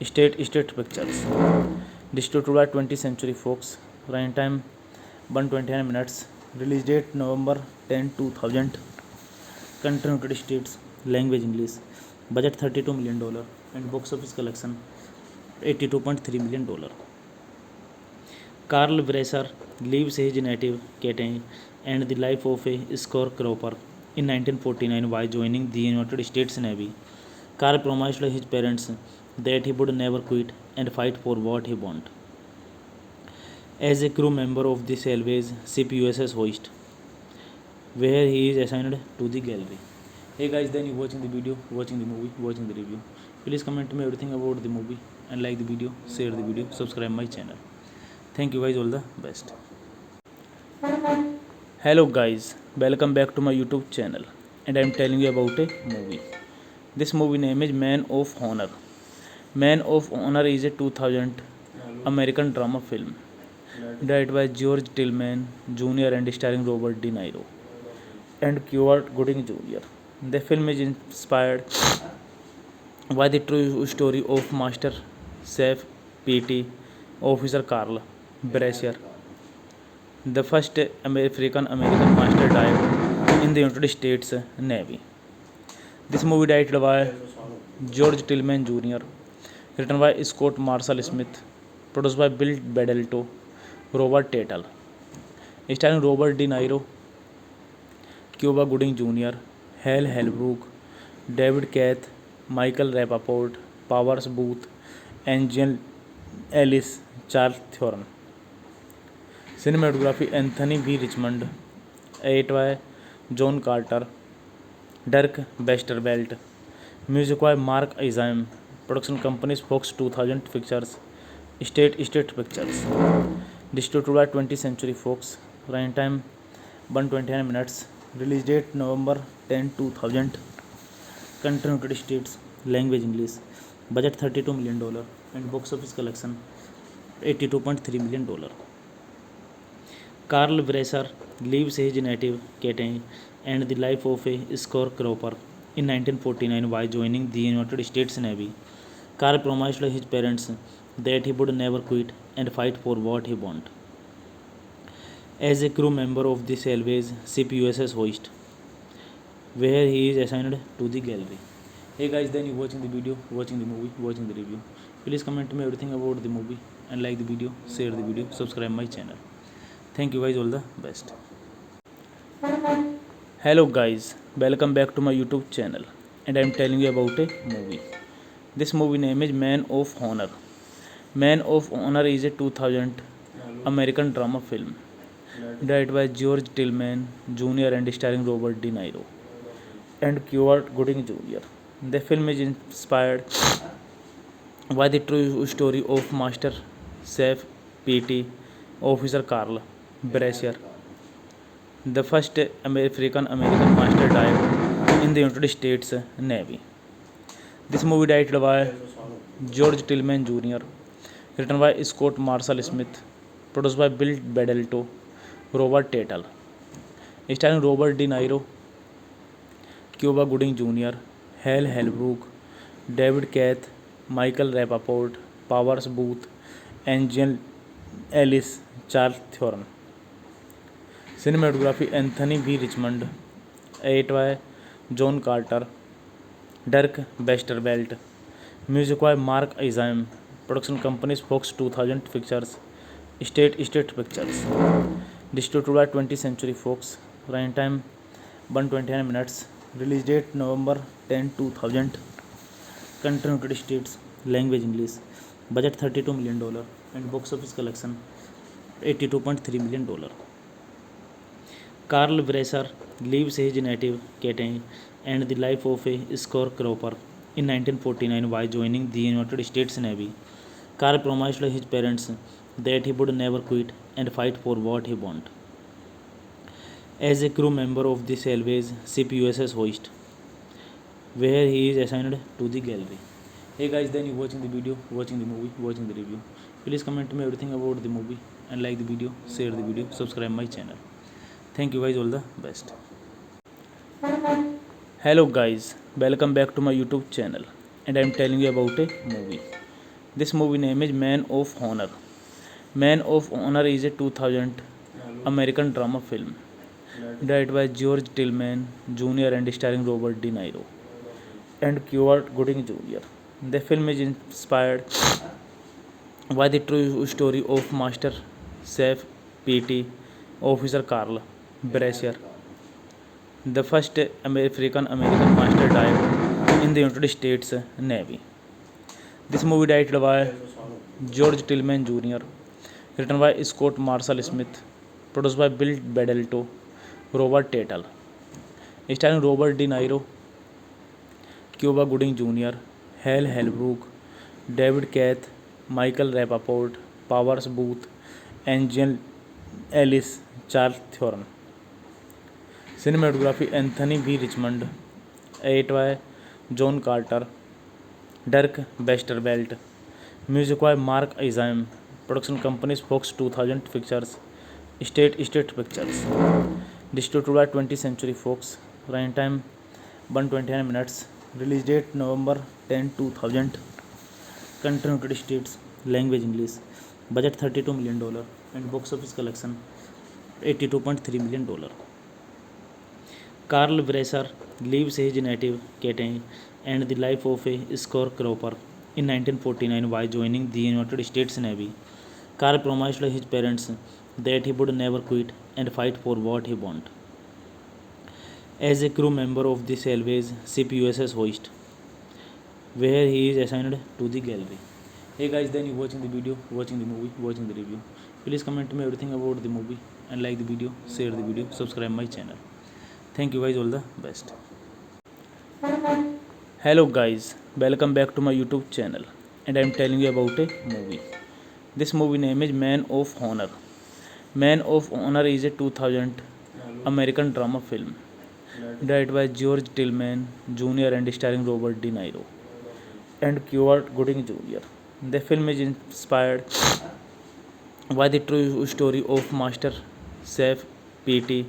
State Street Pictures, distributed by 20th Century Fox, runtime 129 minutes, release date November 10, 2000, country United States, language English, budget $32 million, and box office collection $82.3 million. Carl Bresser leaves his native Cathay and the life of a scorecropper in 1949 by joining the United States Navy. Carl promised his parents that he would never quit and fight for what he wanted. As a crew member of the salvage ship USS Hoist, where he is assigned to the gallery. Hey guys, then you watching the video, watching the movie, watching the review. Please comment me everything about the movie and like the video, share the video, subscribe my channel. Thank you guys, all the best. Hello guys, welcome back to my YouTube channel, and I am telling you about a movie. This movie name is Man of Honor. Man of Honor is a 2000 American drama film directed by George Tillman Jr. and starring Robert De Niro and Cuba Gooding Jr. The film is inspired by the true story of Master Chef P.T. Officer Carl Brasher, the first African American master dive in the United States Navy. This movie directed by George Tillman Jr., written by Scott Marshall Smith, produced by Bill Bedalto, Robert Tatel, starring Robert De Niro, Cuba Gooding Jr., Hal Holbrook, David Keith, Michael Rappaport, Powers Booth, Angel Ellis, Charles Theron. Cinematography Anthony B. Richmond, edited by John Carter, Dirk Westervelt. Music by Mark Isam. Production companies Fox 2000 Pictures, State Pictures. Distributed by 20th Century Fox. Running time 129 minutes. Release date November 10, 2000. Country United States. Language English. Budget $32 million and box office collection $82.3 million. Carl Bresser leaves his native Cathay and the life of a scorecropper in 1949 by joining the United States Navy. Carl promised his parents that he would never quit and fight for what he wanted. As a crew member of the salvage ship USS Hoist, where he is assigned to the gallery. Hey guys, then you watching the video, watching the movie, watching the review. Please comment me everything about the movie and like the video, share the video, subscribe my channel. Thank you guys, all the best. Hello guys, welcome back to my YouTube channel, and I am telling you about a movie. This movie name is Man of Honor. Man of Honor is a 2000 American drama film directed by George Tillman Jr. and starring Robert De Niro and Cuba Gooding Jr. The film is inspired by the true story of Master Chef P.T. Officer Carl Brasher, the first African American master dive in the United States Navy. This movie directed by George Tillman Jr., written by Scott Marshall Smith, produced by Bill Bedalto, Robert Tatel, starring Robert De Niro, Cuba Gooding Jr., Hal Holbrook, David Keith, Michael Rappaport, Powers Booth, Angel Ellis, Charles Theron. Cinematography Anthony B. Richmond, edited by John Carter, Dirk Westervelt. Music by Mark Isam. Production companies Fox 2000 Pictures, State Pictures. Distributed by 20th Century Fox. Running time 129 minutes. Release date November 10, 2000. Country United States. Language English. Budget $32 million and box office collection $82.3 million. Carl Bresser leaves his native Cathay and the life of a scorecropper in 1949 by joining the United States Navy. Carl promised his parents that he would never quit and fight for what he wanted. As a crew member of the salvage ship USS Hoist, where he is assigned to the gallery. Hey guys, then you watching the video, watching the movie, watching the review. Please comment me everything about the movie and like the video, share the video, subscribe my channel. Thank you guys, all the best. Hello guys, welcome back to my YouTube channel, and I am telling you about a movie. This movie name is Man of Honor. Man of Honor is a 2000 American drama film directed by George Tillman Jr. and starring Robert De Niro and Cuba Gooding Jr. The film is inspired Why the true story of Master Chef P.T. Officer Carl Brasher, the first African American master died in the United States Navy. This movie directed by George Tillman Jr., written by Scott Marshall Smith, produced by Bill Bedelto, Robert Tatel, starring Robert De Niro, Cuba Gooding Jr., Hal Holbrook, David Keith, Michael Rappaport, Powers Booth, Angel Ellis, Charles Theron. Cinematography Anthony B. Richmond, edited by John Carter, Dirk Westervelt, music by Mark Isam, production companies Fox 2000 Pictures, State Pictures, distributed by 20th Century Fox, running time 129 minutes, release date November 10, 2000, country United States, language English, budget $32 million, and box office collection $82.3 million. Carl Brasser leaves his native Cathay and the life of a scorecropper in 1949 by joining the United States Navy. Carl promised his parents that he would never quit and fight for what he wanted. As a crew member of the salvage ship USS Hoist, where he is assigned to the gallery. Hey guys, then you watching the video, watching the movie, watching the review. Please comment me everything about the movie and like the video, share the video, subscribe my channel. Thank you guys, all the best. Hello guys, welcome back to my YouTube channel, and I am telling you about a movie. This movie name is Man of Honor. Man of Honor is a 2000 American drama film directed by George Tillman Jr. and starring Robert De Niro and Cuba Gooding Jr. The film is inspired by the true story of Master Chef P.T.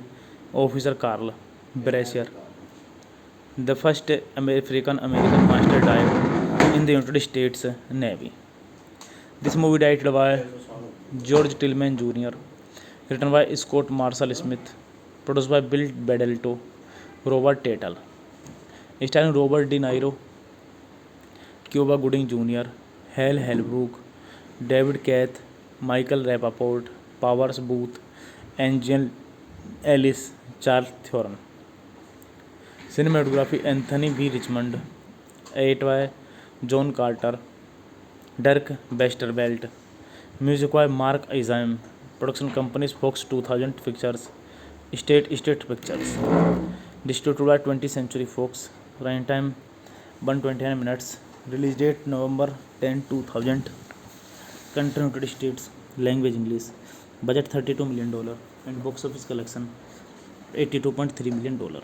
Officer Carl Brasher, the first African American master died in the United States Navy. This movie directed by George Tillman Jr., written by Scott Marshall Smith, produced by Bill Bedelto, Robert Tatel, starring Robert De Niro, Cuba Gooding Jr., Hal Holbrook, David Keith, Michael Rappaport, Powers Booth, Angel Ellis, Charles Theron. Cinematography Anthony B. Richmond, edited by John Carter, Dirk Westervelt, music by Mark Isam, production companies Fox 2000 Pictures, State Pictures, distributed by 20th Century Fox, running time 129 minutes, release date November 10, 2000, country United States, language English, budget $32 million, and box office collection $82.3 million.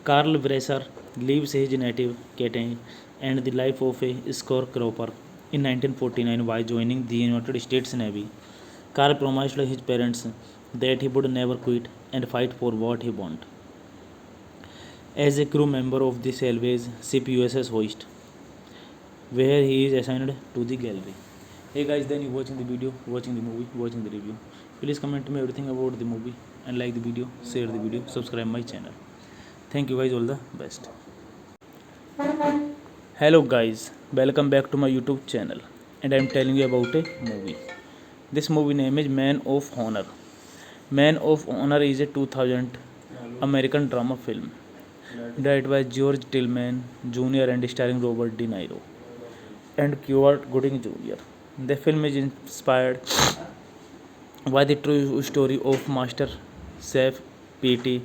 Carl Brasser leaves his native Cathay and the life of a scorecropper in 1949 by joining the United States Navy. Carl promised his parents that he would never quit and fight for what he wanted. As a crew member of the salvage ship USS Hoist, where he is assigned to the gallery. Hey guys, then you watching the video, watching the movie, watching the review. Please comment me everything about the movie and like the video, share the video, subscribe my channel. Thank you guys, all the best. Hello guys, welcome back to my YouTube channel, and I am telling you about a movie. This movie name is Man of Honor. Man of Honor is a 2000 American drama film directed by George Tillman Jr. and starring Robert De Niro and Cuba Gooding Jr. The film is inspired by the true story of Master Chef P.T.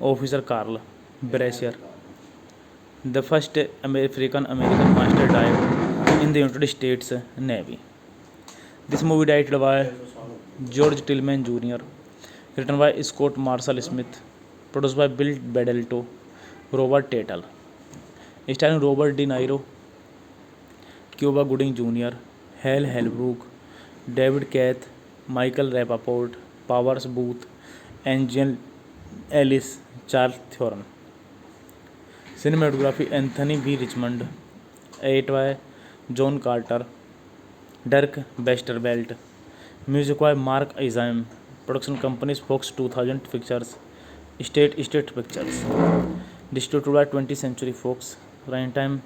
Officer Carl Brasher, the first African American master died in the United States Navy. This movie directed by George Tillman Jr., written by Scott Marshall Smith, produced by Bill Bedelto, Robert Tatel, starring Robert De Niro, Cuba Gooding Jr., Hal Holbrook, David Keith, Michael Rappaport, Powers Booth, Angel Ellis, Charles Theron. Cinematography Anthony B. Richmond, edited by John Carter, Dirk Westervelt, music by Mark Isam, production companies Fox 2000 Pictures, State Pictures, distributed by 20th Century Fox, running time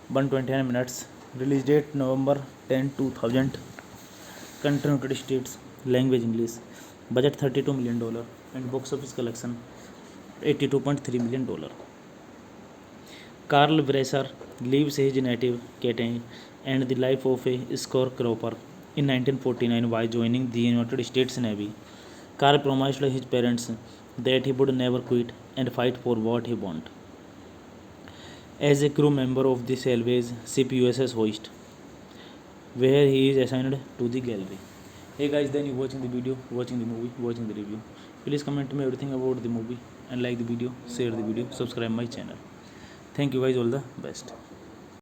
129 minutes, release date November 10 2000. Country United States. Language English. Budget $32 million and box office collection $82.3 million. Carl Bresser leaves his native Cathay and the life of a scorecropper in 1949 by joining the United States Navy. Carl promised his parents that he would never quit and fight for what he wanted. As a crew member of the salvage ship USS Hoist, where he is assigned to the gallery. Hey guys, then you watching the video, watching the movie, watching the review. Please comment me everything about the movie and like the video, share the video, subscribe my channel. Thank you guys, all the best.